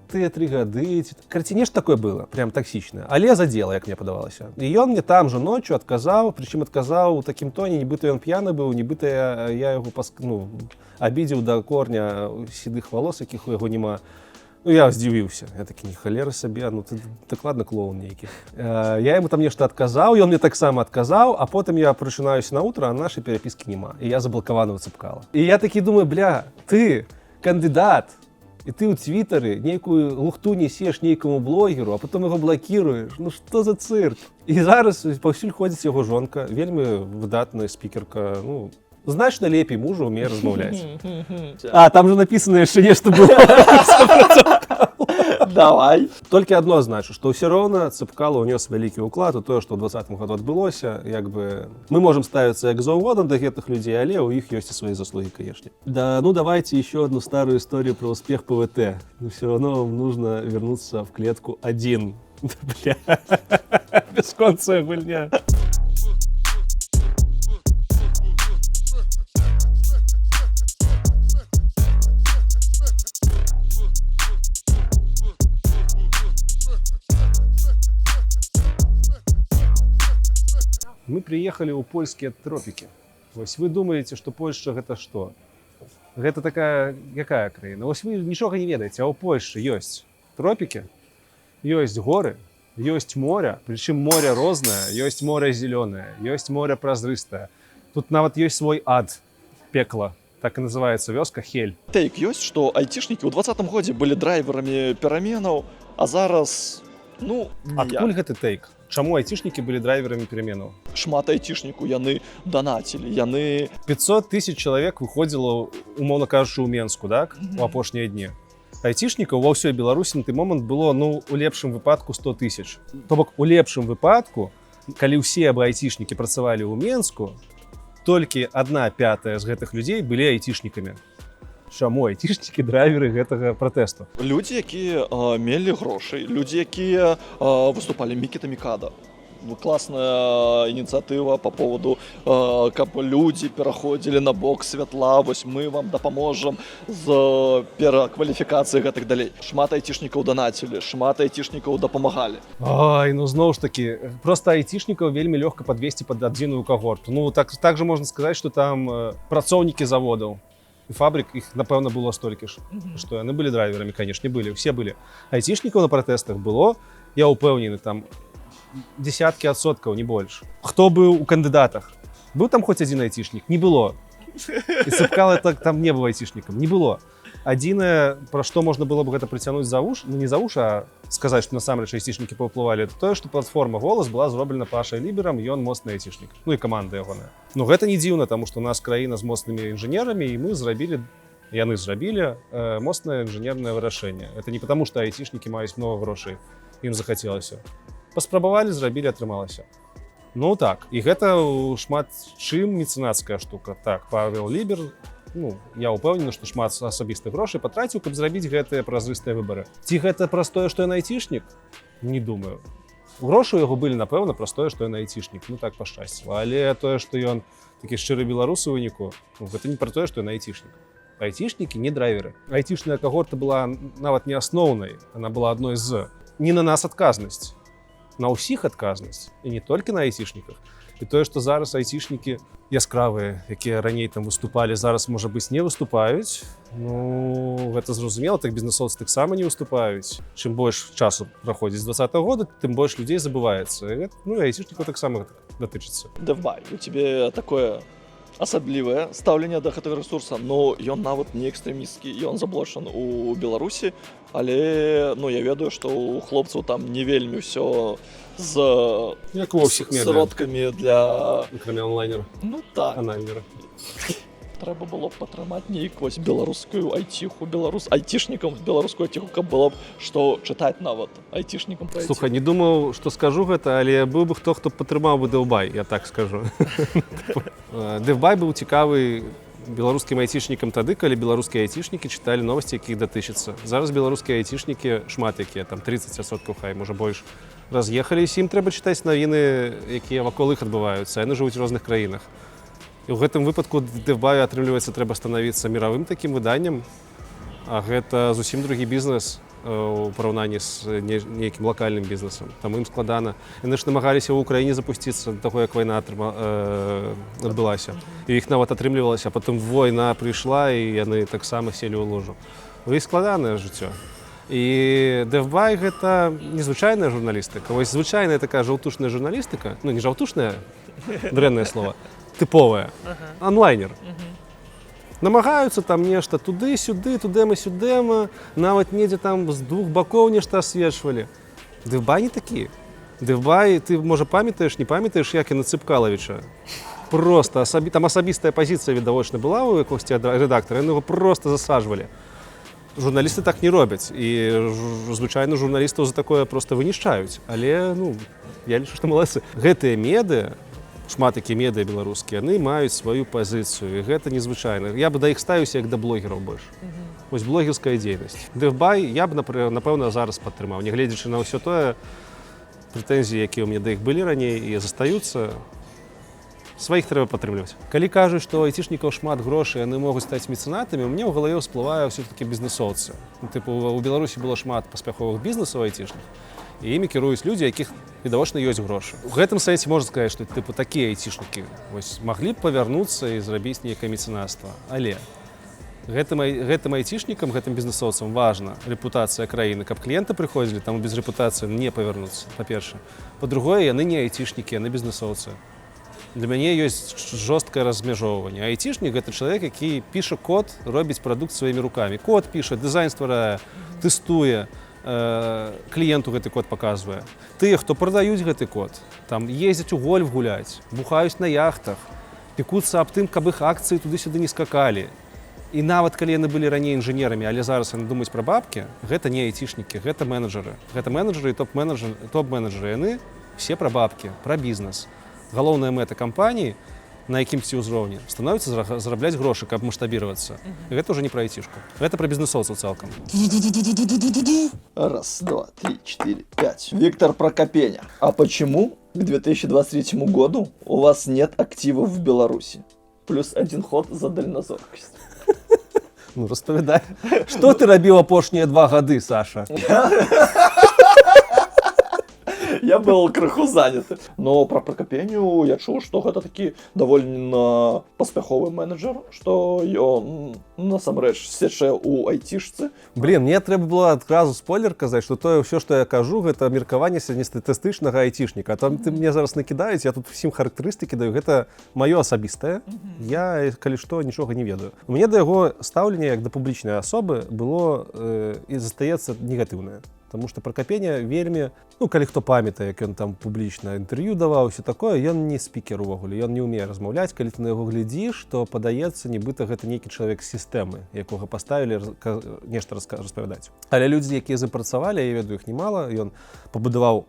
тыя 3 гады, карці, нешта такое было, прям таксічнае, але за дзела, як мне падавалася. І ён мне там жа ноччу адказаў, прычым адказаў у такім тоне, нібыта ён п'яны быў, нібыта я яго абідзеў да корня сідых валос, якіх у яго няма. Ну, я здзівіўся, я такі, не халера сабе, ну ты дакладна клоун нейкі. Я яму там нешта адказаў, ён мне таксама адказаў, а потым я прачынаюся на утро, а нашай перапіскі няма, і я заблакаваны ў Цыпкала. І я такі думаю, бля, ты кандыдат, і ты ў Твіттеры нейкую лухту несеш нейкаму блогеру, а потом яго блакіруеш. Ну што за цырк? І зараз паўсюль ходзіць яго жонка, вельмі выдатная спікерка, ну, значна лепей мужа умее размаўляць. А, там же напісана яшчэ нешта было. Давай. Толькі адно значу, што ўсё роўна Цыпкала ўнёс вялікі ўклад у тое, што ў 2020 году адбылося. Як бы мы можам ставіцца як заўгодна да гэтых людзей, але ў іх ёсць і свае заслугі, канешне. Да, ну давайте еще одну старую историю про успех ПВТ. Но все равно вам нужно вернуться в клетку 1. Бля, бесконцая гульня. Мы приехали ў польскія тропікі. Вось вы думаеце, што Польшча гэта што? Гэта такая, якая краіна? Вось вы нічога не ведаеце, а ў Польшчы ёсць тропікі, ёсць горы, ёсць моря, прычым море рознае, ёсць море зелёнае, ёсць море празрыстае. Тут нават ёсць свой ад, пекла. Так і называецца вёска Хель. Тейк ёсць, што айцішнікі ў 2020 годзе былі драйверамі пераменаў, а зараз, ну, адкуль гэты тейк? Чаму айцішнікі былі драйверамі пераменаў? Шмат айцішніку яны данацілі, яны... 500 000 чалавек выходзіла, умоўна кажучы, ў Менску, так? У апошнія дні. Айцішнікаў ва ўсёй Беларусі на той момант было, ну, у лепшым выпадку 100 000. То бок, у лепшым выпадку, калі ўсе бы айцішнікі працавалі ў Менску, толькі 1/5 з гэтых людзей былі айцішнікамі. Чаму айцішнікі драйверы гэтага пратэсту? Людзі, якія мелі грошай, людзі, якія выступалі Мікіта Мікада. Класная ініцыятыва по поводу, каб людзі пераходзілі на бок святла, вось мы вам дапаможам з перакваліфікацыяй гэтых далей. Шмат айцішнікаў данацілі, шмат айцішнікаў дапамагалі. Ай, ну зноў ж такі, проста айцішнікаў вельмі лёгка падвесці пад адзіную когорту. Ну так же можна сказаць, што там працоўнікі заводаў і фабрик, іх, напэўна, было столькі ж, што яны былі драйверамі, канешне, былі, усе былі. Айцішнікаў на пратэстах было, я ўпэўнены, там десятки адсоткаў, не больш. Хто быў у кандыдатах? Быў там хоць адзін айцішнік? Не было. І Цыпкала так там не быў айцішнікам, не было. Адзінае, пра што можна было б гэта прыцягнуць за вуш, ну не за вуш, а сказаць, што насамрэч айцішнікі паўплывалі, тое, што платформа «Голас» была зроблена Пашай Ліберам, ён моцны айцішнік. Ну і каманда ягоная. Ну гэта не дзіўна, таму што у нас краіна з моцнымі інжынерамі, і яны зрабілі моцнае інжынернае вырашэнне. Это не потому, што айцішнікі маюць много грошай, ім захацелася. Паспрабавалі, зрабілі, атрымалася. Ну так, і гэта шмат чым мецэнацкая штука. Так, Павел Лібер, ну, я ўпэўнены, што шмат асабістых грошай патраціў, каб зрабіць гэтыя празрыстыя выбары. Ці гэта праз тое, што ён айцішнік? Не думаю. Грошы ў яго былі, напэўна, праз тое, што ён айцішнік. Ну так пашчасціла. Але тое, што ён такі шчыры беларус у выніку, ну, гэта не пра тое, што ён айцішнік. Айцішнікі не драйверы. Айцішная когорта была нават не асноўнай, она была адной з. Не на нас адказнасць, на ўсіх адказнасць, і не толькі на айцішніках. І тое, што зараз айцішнікі яскравыя, якія раней там выступалі, зараз, можа быць, не выступаюць, ну, гэта зразумела, так бізнесоўцы таксама не выступаюць. Чым больш часу праходзіць з 2020 года, тым больш людзей забываецца. І, ну, і айцішнікаў таксама датычыцца. DevBuy, у тебе такое асаблівае стаўленне да гэтага рэсурса, но ён нават не экстрэмісцкі, ён заблочан у Беларусі, але ну я ведаю, што у хлопцаў там не вельмі ўсё з сродкамі для акрамя онлайнера. Ну так. Анальнера. Трэба было б падтрымаць нейк вось беларускую айціху, айцішнікам беларускую айціху, каб было б што чытаць нават айцішнікам па айціху. Слухай, не думаў, што скажу гэта, але быў бы хто падтрымаў бы DevBuy, я так скажу. DevBuy быў цікавы беларускім айцішнікам тады, калі беларускія айцішнікі чыталі новасці, якіх датычыцца. Зараз беларускія айцішнікі шмат якія, там 30%, хай, можа больш, раз'ехаліся, ім трэба чытаць навіны, якія вакол іх адбываюцца, яны жывуць у розных краінах. І ў гэтым выпадку DevBuy, атрымліваецца, трэба станавіцца міравым такім выданнем, а гэта зусім другі бізнес у параўнанні з нейкім лакальным бізнесам. Там ім складана. Яны ж намагаліся ў Украіне запусціцца да таго, як вайна адбылася. І іх нават атрымлівалася, а потым война прыйшла, і яны таксама селі ў лужу. І складанае жыццё. І DevBuy гэта незвычайная журналістыка. Вось звычайная такая жаўтушная журналістыка, ну не жаўтушная, дрэннае слово, тыповая, онлайнер. Намагаюцца там нешта туды-сюды, тудэмы-сюдэмы, нават недзе там з двух бакоў нешта асвечвалі. DevBuy не такі. DevBuy, ты, можа, памятаеш, не памятаеш, як і на Цыпкалавіча. Просто там асабістая пазіцыя відавочна была у якосці рэдактара, яны яго просто засаджвалі. Журналісты так не робяць, і звычайна журналістаў за такое просто вынішчаюць. Але, ну, я лічу, што малайцы. Гэтыя медыа, шмат якія медыа беларускія, яны маюць сваю пазіцыю, і гэта незвычайна. Я бы да іх ставіўся як да блогераў больш. Вось блогерская дзейнасць. DevBuy я б, напэўна, зараз падтрымаў, нягледзячы на ўсё тое, прэтэнзіі, якія ў мяне да іх былі раней і застаюцца, сваіх трэба падтрымліваць. Калі кажуць, што айцішнікаў шмат грошай, яны могуць стаць мецэнатамі, у мяне ў галаве ўсплывае ўсё-такі бізнесоўцы. Тыпу, у Беларусі было шмат паспяховых бізнесаў айцішных, і імі кіруюць людзі, якіх відавочна ёсць грошы. У гэтым сэнсе можна сказаць, што тыпу такія айцішнікі маглі б павярнуцца і зрабіць нейкае мецэнацтва. Але гэтым айцішнікам, гэтым бізнесоўцам важна рэпутацыя краіны, каб кліенты прыходзілі, таму без рэпутацыі не павярнуцца, па-першае. Па-другое, яны не айцішнікі, яны бізнесоўцы. Для мяне ёсць жорсткае размяжоўванне. Айцішнік — гэта чалавек, які піша код, робіць прадукт сваімі рукамі. Код піша, дызайн стварае, тэстуе, кліенту гэты код паказвае. Тыя, хто прадаюць гэты код, там ездзяць у гольф гуляць, бухаюць на яхтах, пекуцца аб тым, каб іх акцыі туды-сюды не скакалі. І нават калі яны былі раней інжынерамі, але зараз яны думаюць пра бабкі, гэта не айцішнікі, гэта менеджеры. Гэта менеджеры і топ-менеджеры. Яны все пра бабкі, пра бізнес. Галоўная мэта кампаніі, на якімсьці ўзроўні, становіцца зарабляць грошы, каб маштабіравацца. І гэта ўжо не пра айцішку. Гэта пра бізнесоўцаў цалкам. Раз, два, три, четыре, пять. Виктор Прокопеня. А почему к 2023 году у вас нет активов в Беларуси? Плюс 1 ход за дальнозоркость. Ну, распавядай. Што ты рабіў апошнія 2 гады, Саша? Я был крыху заняты. Но про Прокопеню я чуў, што гэта такі давольна паспяховы менеджер, што ён насамрэч сечэ ў айцішцы. Блин, мне трэба было адразу спойлер казаць, што тое ўсё, што я кажу, гэта меркаванне сярэднестатыстычнага айцішніка. А там ты мне зараз накідаюць, я тут усім характарыстыкі даю. Гэта маё асабістае. Я, калі што, нічога не ведаю. У мяне да яго стаўленне як да публічнай асобы было і застаецца негатыўнае. Таму што Пракапеня вельмі, ну, калі хто памятае, як ён там публічна інтэрв'ю даваў, усё такое, ён не спікер увогуле, ён не ўмее размаўляць. Калі ты на яго глядзіш, то падаецца, нібыта гэта нейкі чалавек з сістэмы, якога паставілі нешта распавядаць. Але людзі, якія запрацавалі, я ведаю іх немала, ён пабудаваў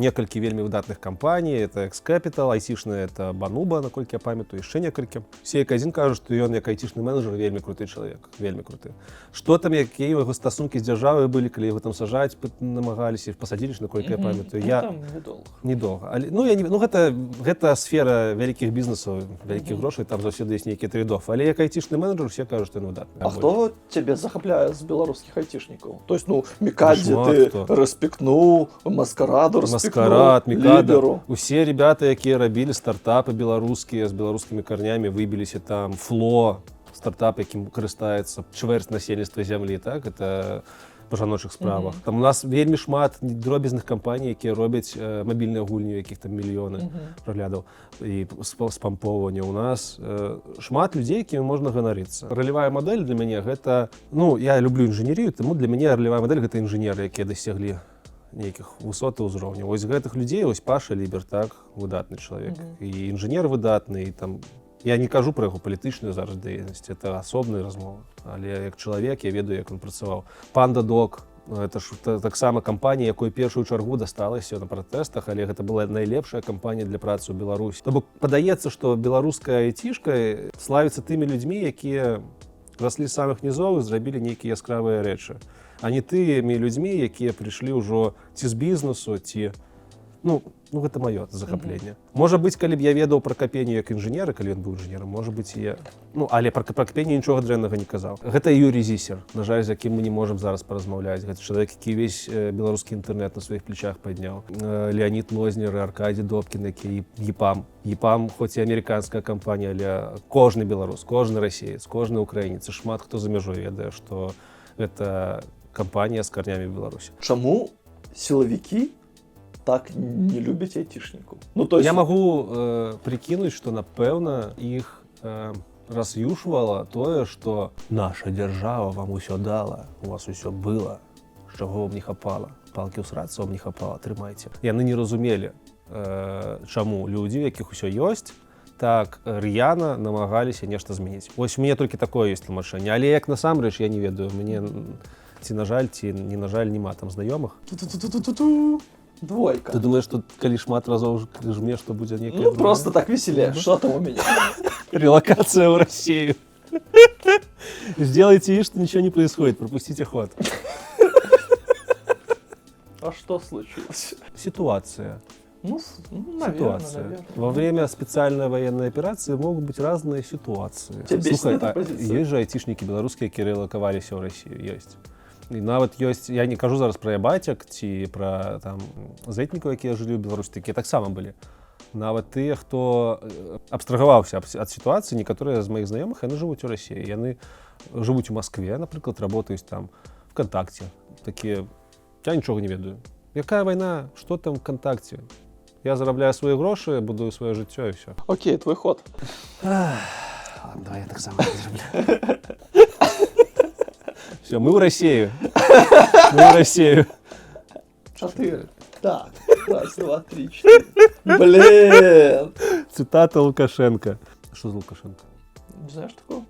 некалькі вельмі выдатных кампаній, это X-Capital, айцішная, это Бануба, наколькі я памятаю, яшчэ некалькі. Все як адзін кажуць, што ён як айцішны менеджер вельмі круты чалавек, вельмі круты. Што там, якія яго стасункі з дзяржавай былі, калі яго там сажаць намагаліся, пасадзілі, наколькі я памятаю. Я недолго. Але, гэта сфера вялікіх бізнесаў, вялікіх грошай, там заўсёды ёсць нейкі трейд-офф. Але як айцішны менеджер, все кажуць, што ён выдатны. А хто цябе захапляе з беларускіх айцішнікаў? То есть, ну, Мікадзе ты рэспектнуў, Маскараду рэспектнуў, Маскарад, Мікада. Ліберу. Усе ребята, якія рабілі стартапы беларускія з беларускімі карнямі, выбіліся там. Фло, стартап, якім карыстаецца чвэрць насельніцтва зямлі, так? Это па жаночых справах. Там у нас вельмі шмат дробязных кампаній, якія робяць мабільныя гульні, якіх там мільёны праглядаў і спампоўвання. У нас шмат людзей, якімі можна ганарыцца. Ралевая мадэль для мяне гэта, ну, я люблю інжынерію, таму для мяне ралевая мадэль гэта інжынеры, якія дасяглі нейкіх высот і ўзроўняў. Вось гэтых людзей, вось Паша Лібер, так, выдатны чалавек. І інжынер выдатны, і там я не кажу пра яго палітычную зараз дзейнасць, это асобная размова. Але як чалавек я ведаю, як ён працаваў. PandaDoc, это ж таксама кампанія, якой першую чаргу дасталася на пратэстах, але гэта была найлепшая кампанія для працы ў Беларусі. То бок падаецца, што беларуская айцішка славіцца тымі людзьмі, якія раслі з самых нізоў і зрабілі нейкія яскравыя рэчы. А не тымі людзьмі, якія прыйшлі ўжо ці з бізнесу, ці... Ну, гэта маё захапленне. Можа быць, калі б я ведаў пра Пракапеню як інжынера, калі ён быў інжынерам, можа быць, і я... Ну, але пра Пракапеню нічога дрэннага не казаў. Гэта Юрій Зісер, на жаль, з якім мы не можам зараз паразмаўляць. Гэта чалавек, які увесь беларускі інтэрнэт на сваіх плечах падняў. Леонід Лознер, Аркадій Добкін, які ЕПАМ. ЕПАМ, хоць і амерыканская кампанія, але кожны беларус, кожны расеец, кожны украінец, шмат хто за мяжой ведае, што гэта кампанія з карнямі в Беларусі. Чаму сілавікі так не любяць айцішнікаў? Ну, то есть... Я магу прыкінуць, што, напэўна, іх раз'юшвала тое, што наша дзяржава вам усё дала, у вас усё было, чаго вам не хапала, палкі ў срацы вам не хапала, трымайце. Яны не разумелі, чаму людзі, якіх усё ёсць, так р'яна намагаліся нешта змяніць. Вось у мяне толькі такое ёсць тлумачэнне, але як насамрэч я не ведаю, мне ці на жаль, ці не на жаль, нема там знаёмых. Двойка. Ты думаешь, что калі шмат разоў жме, што будзе некая... Ну, просто так веселее. Что там у меня? Релокация в Россию. Сделайте вид, что ничего не происходит, пропустите ход. А что случилось? Ситуация. Ну, наверное. Во время специальной военной операции могут быть разные ситуации. Слухай, есть же айтишники белорусские, які релоковаліся в Россию, есть. І нават ёсць, я не кажу зараз пра ябацяк ці пра там зэтнікаў, якія жылі ў Беларусі, такія таксама былі. Нават тыя, хто абстрагаваўся ад сітуацыі, некаторыя з маіх знаёмых, яны жывуць у Расіі. Яны жывуць у Маскве, напрыклад, работаюць там ВКонтакце. Такія, я нічога не ведаю. Якая вайна, што там ВКонтакце? Я зарабляю свае грошы, будую сваё жыццё і ўсё. Окей, твой ход. Ладно, давай я таксама зарабляю. Все, мы в Россию. Мы в Россию. 4. Так, раз, два, три, 4. Блин! Цитата Лукашенко. Что за Лукашенко? Не знаешь такого?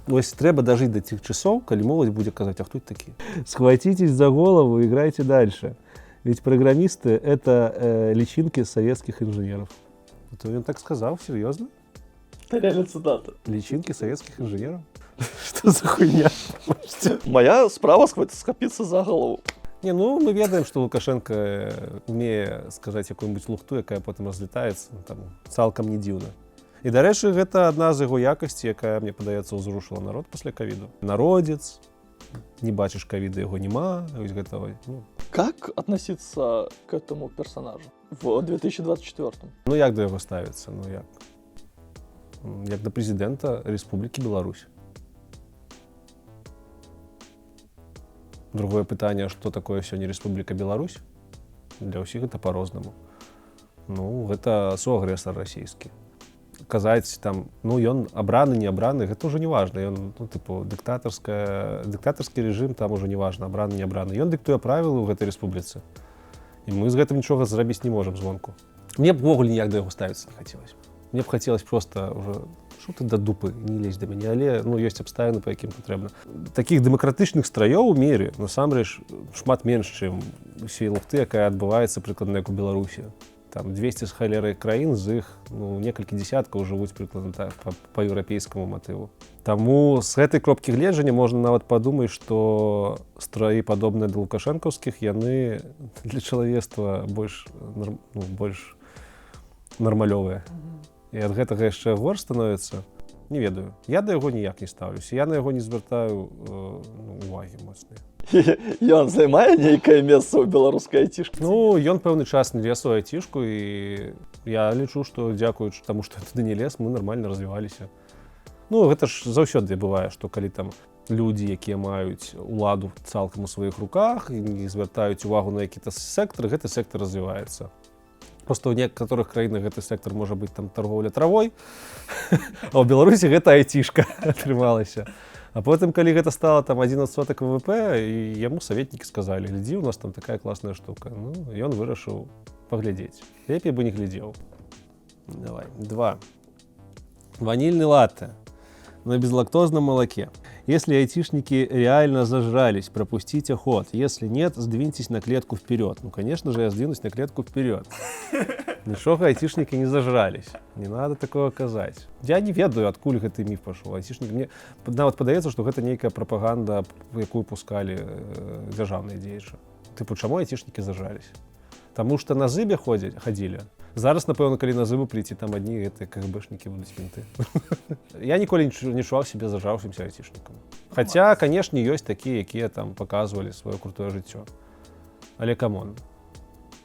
Ось трэба дожить до тех часов, коли молодь будет казать, а кто это такие? Схватитесь за голову и играйте дальше. Ведь программисты — это личинки советских инженеров. Это он так сказал, серьезно? Это реально цитата. Личинки советских инженеров? Что за хуйня? Моя справа схватиться за голову. Не, ну мы ведаем, что Лукашенко умее сказаць якую-нибудь лухту, якая потым разлетаецца, там цалкам не дзіўна. І, дарэчы, гэта адна з яго якасцей, якая, мне падаецца, ўзрушыла народ пасля ковіду. Народец, не бачыш ковіда, яго няма, вось гэта, ну, Как относиться к этому персонажу в 2024? Ну як до його ставиться? Ну як? Як до президента Республіки Білорусь. Другое питання, що такое сьогодні Республіка Білорусь? Для ўсіх гэта по-рознаму. Ну, гэта суагрэсар расійскі. Казаць там, ну, ён абраны, не абраны, гэта ўжо не важна. Ён, ну, тыпу, дыктатарскі рэжым, там ужо не важна, абраны, не абраны. Ён дыктуе правілы ў гэтай рэспубліцы. І мы з гэтым нічога зрабіць не можам звонку. Мне б увогуле ніяк да яго ставіцца не хацелася. Мне б хацелось просто ўжо, што ты да дупы, не лезь да мяне, але, ну, ёсць абставіны, па якім патрэбна. Такіх дэмакратычных страёў у міры, насамрэч, шмат менш, чым усей лухты, якая адбываецца прыкладна як у Беларусі. Там 200 з халерай краін, з іх, ну, некалькі дзесяткаў жывуць прыкладна так, па еўрапейскаму матыву. Таму з гэтай кропкі гледжання можна нават падумаць, што страі падобныя да лукашэнкаўскіх, яны для чалавецтва больш нармалёвыя. І ад гэтага яшчэ горш становіцца. Не ведаю. Я да яго ніяк не стаўлюся. Я на яго не звяртаю увагі моцнай. Ён займае нейкае месца ў беларускай айцішцы? Ну, ён пэўны час не лез у айцішку, і я лічу, што дзякуючы таму, што туды не лез, мы нармальна развіваліся. Ну, гэта ж заўсёды бывае, што калі там людзі, якія маюць уладу цалкам у сваіх руках і не звяртаюць увагу на які-то сектар, гэты сектар развіваецца. Просто ў некаторых краінах гэты сектар можа быць там торговля травой, а ў Беларусі гэта айцішка атрымалася. А потым, калі гэта стала там 1% ВВП, і яму саветнікі сказалі, глядзі, у нас там такая класная штука. Ну, ён вырашыў паглядзець. Лепей бы не глядзеў. Давай. 2. Ванильный латте на безлактозном молоке. Если айтишники реально зажрались, пропустите ход. Если нет, сдвиньтесь на клетку вперед. Ну, конечно же, я сдвинусь на клетку вперед. Нічога айтишники не зажрались. Не надо такого казаць. Я не ведаю, адкуль гэты міф пашоў. Айтишники, мне нават падаецца, што гэта нейкая прапаганда, якую пускалі дзяржаўныя дзеячы. Тыпу, чаму айтишники зажрались? Таму што на зыбе хадзілі. Зараз, напэўна, калі на зыбу прыйти, там адні гэтыя КГБшнікі будуць менты. Я ніколі не чуваў себе зажраўшымся айцішнікам. Хаця, канешне, ёсць такія, якія там паказвалі сваё крутое жыццё. Але камон,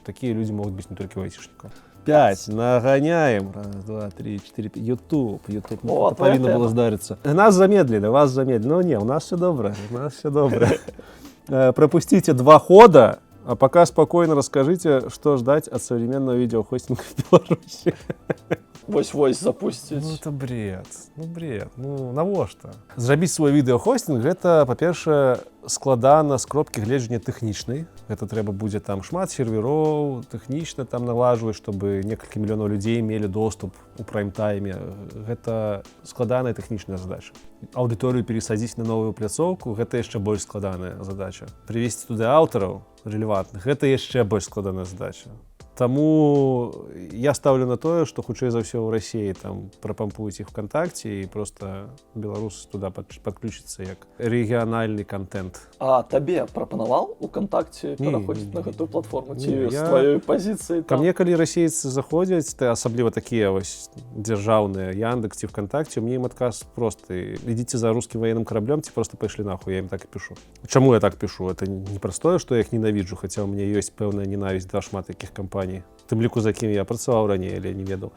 такія людзі могуць быць не толькі ў айцішнікаў. 5. Наганяем. 1, 2, 3, 4, 5. Ютуб. Это павінна было здарыцца. Нас замедлили, вас замедлили. Ну не, у нас все добре. Пропустите 2 хода. А пока спокойно расскажите, что ждать от современного видеохостинга в Беларуси. Вось-вось запусціць. Ну это бред. Ну навошта? Зрабіць свой відэахостинг гэта, па-першае, складана з кропкі гледжання тэхнічнай. Гэта трэба будзе там шмат сервероў, тэхнічна там налажваць, чтобы некалькі мільёнаў людзей мелі доступ у прайм-тайме. Гэта складаная тэхнічная задача. Аўдыторыю перасадзіць на новую пляцоўку, гэта яшчэ больш складаная задача. Прывесці туды аўтараў рэлевантных, гэта яшчэ больш складаная задача. Таму я ставлю на тое, што хутчэй за ўсё ў Расіі там прапампуюць іх ВКонтакце і проста беларус туды падключыцца як рэгіянальны контент. А табе прапанаваў УКонтакце пераходзіць на гэтую платформу ці з тваёй пазіцыі? Ка мне калі расейцы заходзяць, асабліва такія вось дзяржаўныя Яндекс ці ВКонтакце, мне ім адказ просты: ідзіце за рускім ваенным караблём ці проста пайшлі нахуй. Я ім так і пішу. Чаму я так пішу? Это не простое, што я іх ненавіджу, хаця ў мяне ёсць пэўная ненавісць да шмат якіх кампаній. Тым ліку, за кім я працаваў раней, але не ведаў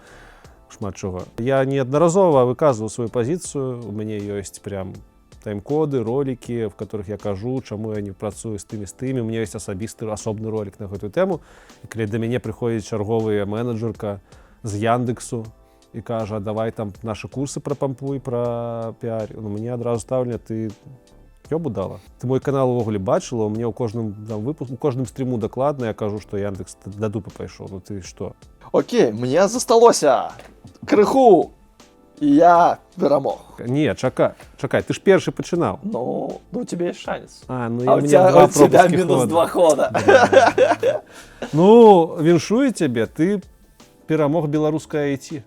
шмат чого. Я неаднаразова выказваў сваю пазіцыю, у мяне ёсць прям тайм-коды, ролики, в которых я кажу, чаму я не працую з тымі. У меня ёсць асобны ролик на гэтую тэму. І калі да мяне прыходзіць чарговая менеджерка з Яндексу і кажа, давай там наши курсы прапампуй пра піар. Ну, мне адразу стаўлення, ты ёбу дала. Ты мой канал увогуле бачыла, у мне ў кожным выпуску, у кожным стріму дакладна я кажу, што Яндекс да дупы пайшоў. Ну ты што? Окей, мне засталося крыху, і я перамог. Не, чакай, ты ж першы пачынаў. Ну, у тебе есть шанец. Ну, у тебя минус 2 хода. Ну, віншую цябе, ты перамог беларускае IT.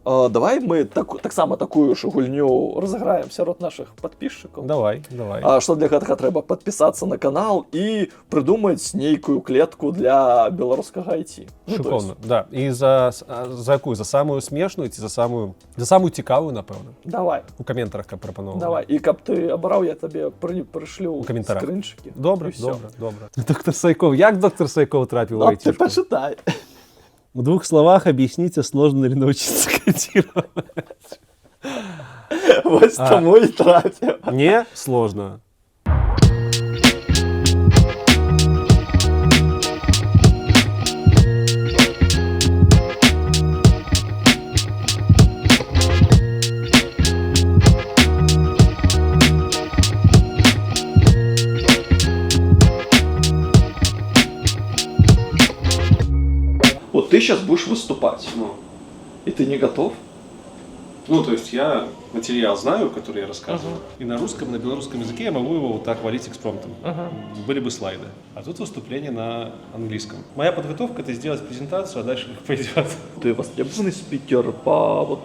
Давай мы так само такую ж гульню разыграем сярод наших подписчиков. Давай. Што для гэтага трэба? Падпісацца на канал і прыдумаць нейкую клетку для беларускага IT. Шыкоўна, да. І за якую? За самую смешную ці за самую цікавую, напэўна? Давай. У каментарах, каб прапановаў. Давай. І каб ты абраў, я табе прышлю скрынчыкі. Добра. Доктор Сайков. Як доктор Сайков трапіў у Ты айтишку? почитай. В 2 словах объясните, сложно ли научиться кодировать. Вот тому и трапил. Не сложно. Вот ты сейчас будешь выступать, и ты не готов? Ну, то есть я материал знаю, который я рассказываю, и на русском, на белорусском языке я могу его вот так валить экспромтом. Были бы слайды. А тут выступление на английском. Моя подготовка — это сделать презентацию, а дальше как пойдет. Ты востребованный спикер по вот,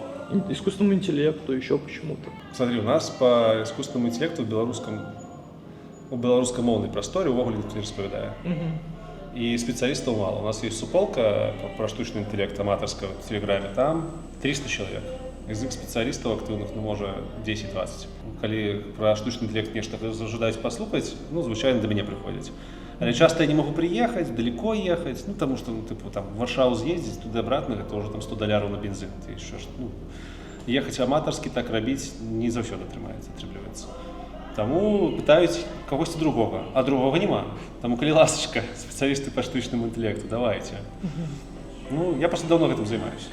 искусственному интеллекту, еще почему-то. Смотри, у нас по искусственному интеллекту у беларускамоўнай прасторы увогуле ніхто не распавядае. И специалистов мало. У нас есть суполка про штучный интеллект аматорского в Телеграме. Там 300 человек. Из их специалистов активных, ну, может, 10-20. Коли про штучный интеллект нечто ожидать послухать, ну, звичайно, до меня приходят. Але часто я не могу приехать, далеко ехать, ну, потому что, ну, типа, там, в Варшаву съездить, туда-обратно, это уже там $100 на бензин. Ты еще, ну, ехать аматорски так робить не завсёды атрымліваецца. Таму пытаюць кагосьці другога, а другога няма. Таму, калі ласачка, спецыялісты па штучнаму інтэлекту, давайте. Ну, я просто давно гэтым займаюсь.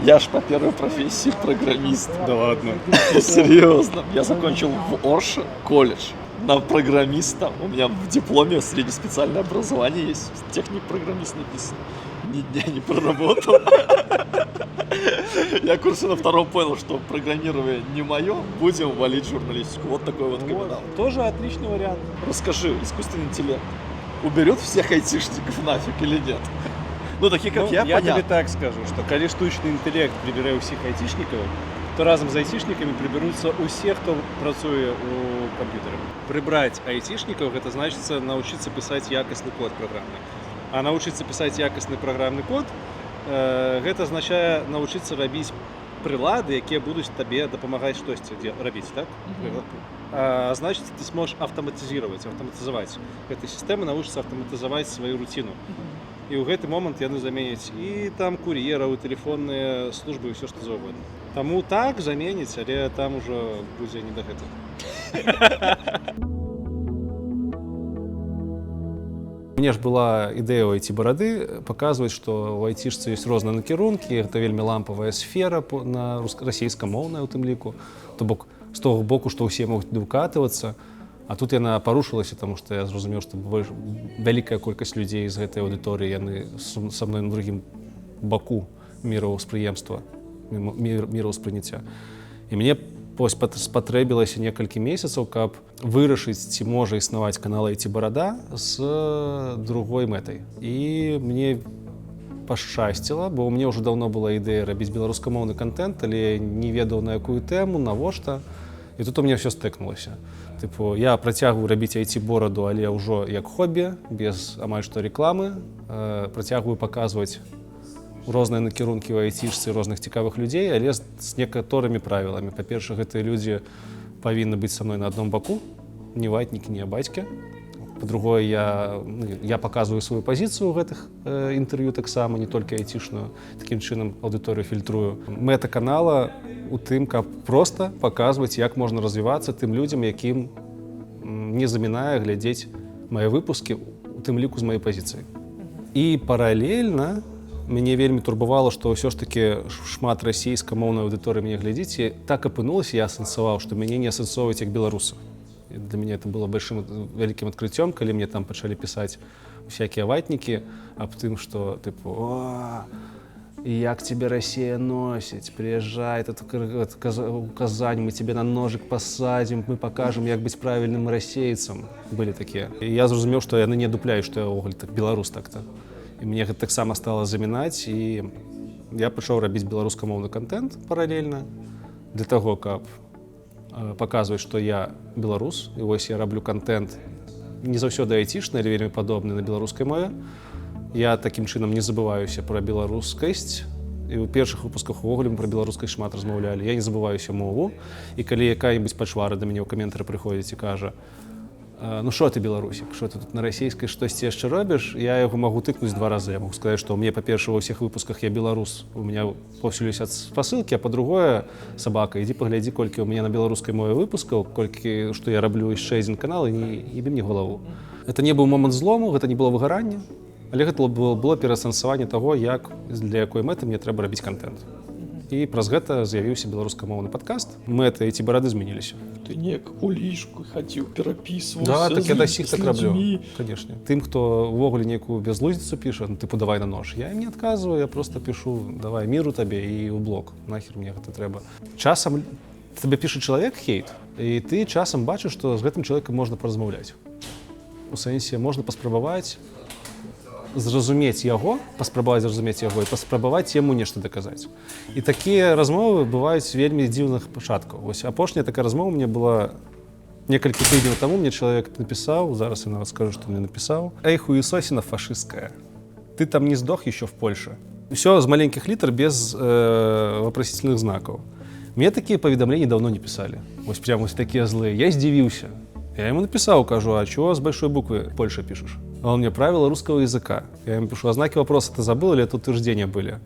Я ж по первой профессии программист. Да ладно. Серьезно. Я закончил в Орше колледж. На программиста. У меня в дипломе среднеспециальное образование есть. Техник-программист написано. Ни дня не проработал. Я курсе на 2-м понял, что программирование не мое. Будем валить журналистику. Вот такой вот криминал. Тоже отличный вариант. Расскажи, искусственный интеллект уберет всех айтишников нафиг или нет? Ну, такие как я, Я понятно. тебе так скажу, что коли штучный интеллект прибирае всех айтишников, то разом з айтишниками приберуцца усе, хто працуе у камп'ютары. Прыбраць айтишников — гэта значыцца научыцца пісаць якасны код праграмны. А научыцца пісаць якасны праграмны код гэта азначае научыцца рабіць прылады, якія будуць табе дапамагаць штосьці рабіць, так? Значит, ты сможешь автоматизировать. Эта система научится автоматизовать свою рутину. І ў гэты момант яны заменяць і там кур'ераў, і тэлефонныя службы, і ўсё што заўгодна. Таму так заменяць, але там ужо будзе не да гэтага. У меня ж была ідэя ў IT-барады паказваць, што ў айцішцы ёсць розныя накірункі, гэта вельмі лампавая сфера на расійскамоўная у тым ліку. То бок з того боку, што ўсе могуць выкатывацца. А тут яна парушылася, таму што я зразумеў, што вялікая колькасць людзей з гэтай аўдыторыі, яны са мной на другім баку міраўспрыемства, міраўспрыняцця. І мне спатрэбілася некалькі месяцаў, каб вырашыць, ці можа існаваць канал IT-барада з другой мэтай. І мне пашчасціла, бо ў мяне ўжо даўно была ідэя рабіць беларускамоўны кантэнт, але не ведаў, на якую тэму, навошта. І тут у мяне ўсё стэкнулася. Тыпу, я працягваю рабіць IT-бораду, але ўжо як хобі, без амаль што рэкламы. Працягваю паказваць розныя накірункі ў айцішцы розных цікавых людзей, але з некаторымі правіламі. Па-першае, гэтыя людзі павінны быць са мной на адном баку, не ватнікі, не бацькі. Па-другое, я паказваю сваю пазіцыю ў гэтых інтэрв'ю таксама, не толькі айцішную. Такім чынам аўдыторыю фільтрую. Мэта канала у тым, каб проста паказваць, як можна развівацца тым людзям, якім не замінае глядзець мае выпускі, у тым ліку з маёй пазіцыі. І паралельна мяне вельмі турбавала, што ўсё ж такі шмат расійскамоўнай аўдыторыі мяне глядзіць, і так апынулася, я асэнсаваў, што мяне не асэнсоўваюць як беларуса. Для меня это было вялікім адкрыццём, калі мне там пачалі пісаць всякія ватнікі аб тым, што тыпу И як тебе Россия носить? Приезжай, в Казань, мы тебе на ножик посадим, мы покажем, як быть правильным расейцам. Были такие. И я зрозумел, что я не дупляю, что я оголь так белорус так-то. И мне гэта таксама стало замінаць, і я пачаў рабіць беларускамоўны контент паралельна для того, каб показваць, што я беларус. І вось я раблю контент не заўсёды айцішны, але вельмі падобны на беларускай мове. Я такім чынам не забываюся пра беларускасць. І ў першых выпусках увогуле мы пра беларускасць шмат размаўлялі. Я не забываюся мову. І калі якая-нибудь пачвара да мяне ў каментары прыходзіць і кажа: ну що ти, білорусік, що ти тут на російській щось ще робиш? Я його можу тикнути 2 рази. Я можу сказати, що у мене, по-перше, во всіх випусках я білорус, у мене повсюди висять посилки, а по-друге, собака, іди погляди, скільки у мене на білоруській мові випусків, скільки, що я роблю ще один канал, і не їби мені голову. Це не був момент злому, це не було вигорання, але це було переасенсування того, як, для якої мети мені треба робити контент. І праз гэта з'явіўся беларускамоўны падкаст. Мэты эти барады змяніліся. Ты неяк у ліжку хацеў перапісваўся. Да, так я да сіх так раблю. Конечно. Тым, хто ўвогуле нейкую бязлудзіцу піша, ну тыпу давай на нож. Я им не адказваю, я просто пишу давай міру табе і ў блог. Нахер мне гэта трэба. Часам табе піша чалавек хейт, і ты часам бачыш, што з гэтым чалавекам можна паразмаўляць. У сэнсе можна паспрабаваць зразумець яго, паспрабаваць зразумець яго і паспрабаваць яму нешта даказаць. І такія размовы бываюць вельмі дзіўных пачаткаў. Вось апошняя такая размова мне была некалькі тыдняў таму, мне чалавек напісаў, зараз я нават скажу, што мне напісаў: «Эй, хуесосіна фашысцкая, ты там не сдох еще в Польше?» Усё з маленькіх літар без вопросительных знакаў. Мне такія паведамленні давно не пісалі. Вось прям вось такія злыя. Я здзівіўся. Я ему написал, кажу: а чего с большой буквы Польша пишешь? А он мне: правила русского языка. Я ему пишу: а знаки вопроса ты забыл или это утверждения были?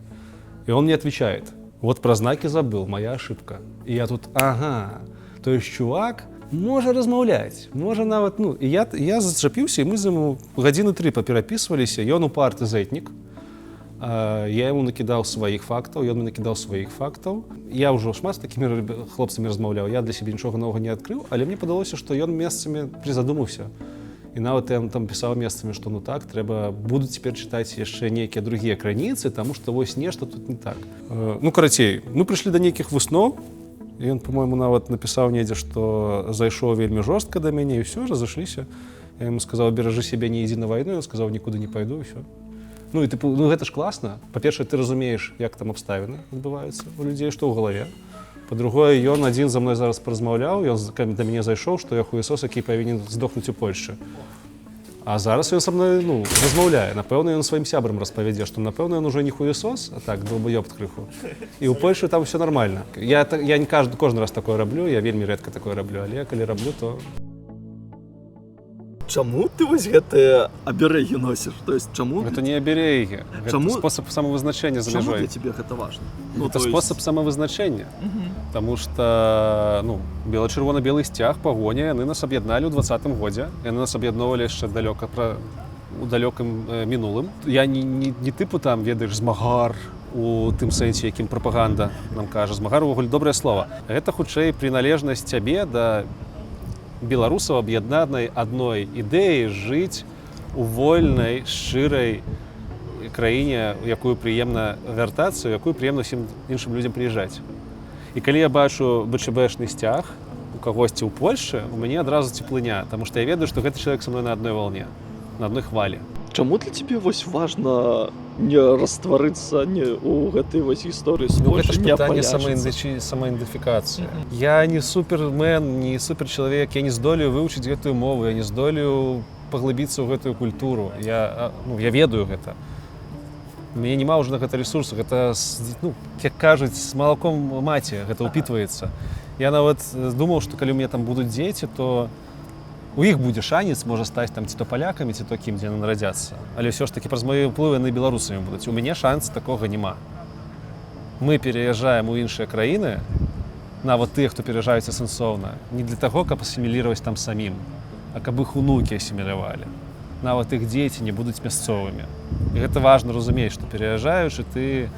И он мне отвечает: вот про знаки забыл, моя ошибка. И я тут: ага, то есть чувак може размаўляць, може нават, ну, і я зачапіўся, і мы з ім гадзіны 3 паперапісваліся, ён упарты зэтнік. Я ему накидал своих фактов, ён мне накидал своих фактов. Я уже шмат з такими хлопцами размаўляў, я для себе нічога нового не открыл, але мне падалося, што ён месцамі призадумаўся. І нават я там пісаў месцамі, што ну так, трэба, буду цяпер чытаць яшчэ нейкія другія крыніцы, таму што вось нешта тут не так. Ну, карацей, мы прыйшлі да нейкіх высноў, і ён, по-моему, нават напісаў недзе, што зайшоў вельмі жорстка да мяне, і ўсё, разышліся. Я ему сказаў: беражы сябе, не ідзі на вайну, ён сказаў: нікуды не пайду, і ўсё. Ну, і типу, ну гэта ж класна. Па-першае, ты разумееш, як там абставіны адбываюцца у людзей, што ў галаве. Па-другое, ён адзін за мной зараз паразмаўляў, ён да мяне зайшоў, што я хуесос, які павінен здохнуць у Польшчы. А зараз ён са мной, ну, размаўляе. Напэўна, ён сваім сябрам распавядзе, што, напэўна, ён уже не хуесос, а так, долбаёб крыху. І ў Польшчы там ўсё нармальна. Я не кожны раз такое раблю, я вельмі рэдка такое раблю, але калі раблю, то... Чаму ты вось гэтыя аберэгі носіш? То есть чаму? Это не аберэгі, гэта спосаб самавызначэння за мяжой. Чаму для тебе гэта важна? Ну, это спосаб самавызначэння. Таму што, ну, бела-чырвона-белы сцяг, пагоня, яны нас аб'ядналі ў 20-м годзе. Яны нас аб'ядноўвалі яшчэ у далёкім мінулым. Я не тыпу там, ведаеш, змагар у тым сэнсе, якім прапаганда нам кажа. Змагар увогуле добрае слова. Гэта хутчэй прыналежнасць цябе да беларусаў аб'яднанай адной ідэі жыць у вольнай, шчырай краіне, у якую прыемна вяртацца, у якую прыемна ўсім іншым людзям прыязджаць. І калі я бачу БЧБшны сцяг у кагосьці ў Польшчы, у мяне адразу цеплыня, таму што я ведаю, што гэты чалавек са мной на адной валне, на адной хвалі. Чаму для тебе вось важна не растварыцца у гэтай вось гісторыі з Польшчай, не апаляшыцца? Гэта ж пытанне самаідэнтыфікацыі. Я не супермен, не суперчалавек, я не здолею вывучыць гэтую мову, я не здолею паглыбіцца ў гэтую культуру. Я ведаю гэта. У мяне няма ўжо на гэта ресурсу, гэта, ну, як кажуць, з малаком маці гэта ўпітваецца. Я нават думаў, што калі ў мяне там будуць дзеці, то у іх будзе шанец, можа стаць там ці то палякамі, ці то кім, дзе яны нарадзяцца. Але ўсё ж такі праз мае ўплывы яны беларусамі будуць. У мяне шанс такога няма. Мы пераязджаем у іншыя краіны, нават тыя, хто пераязджаюць асэнсоўна, не для таго, каб асіміліраваць там самім, а каб іх унукі асімілявалі. Нават іх дзеці не будуць мясцовымі. І гэта важна разумець, што пераязджаючы, ты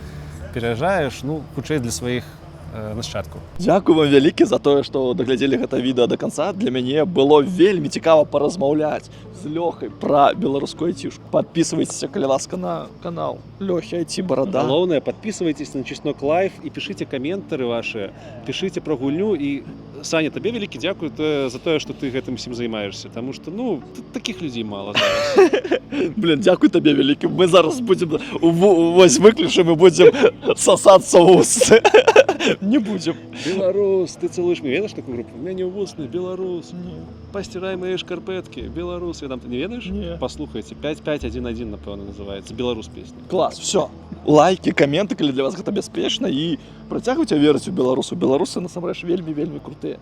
пераязджаеш, ну, хутчэй для сваіх нащадкаў. Дякую вам вялікі за тое, што даглядзелі гэта відэа до конца. Для мяне было вельмі цікава паразмаўляць з Лёхай пра беларускую айцішку. Подписывайтесь, калі ласка, на канал Лёхі Айці Барада. Главное, подписывайтесь на Чеснок Лайф и пишите комментары ваши, пишите про гульню. И, Саня, тебе великий дякую за то, что ты гэтым всем займаешься, потому что, ну, таких людей мало зараз. Блин, дякую табе вялікі. Мы зараз будем вось выключым и будем сосаться в усы. Не будем. Белорус, ты целуешь меня, ведаешь такую группу? У меня не вкусный, белорус. Постирай мои шкарпетки, белорус. Я там, ты не ведаешь? Не. Послухайте, 5511, напевно, называется. Белорус песня. Класс, все. Лайки, каменты, калі для вас гэта бяспечна, і працягвайце верыць у беларусу. Беларусы насамрэч вельмі крутыя.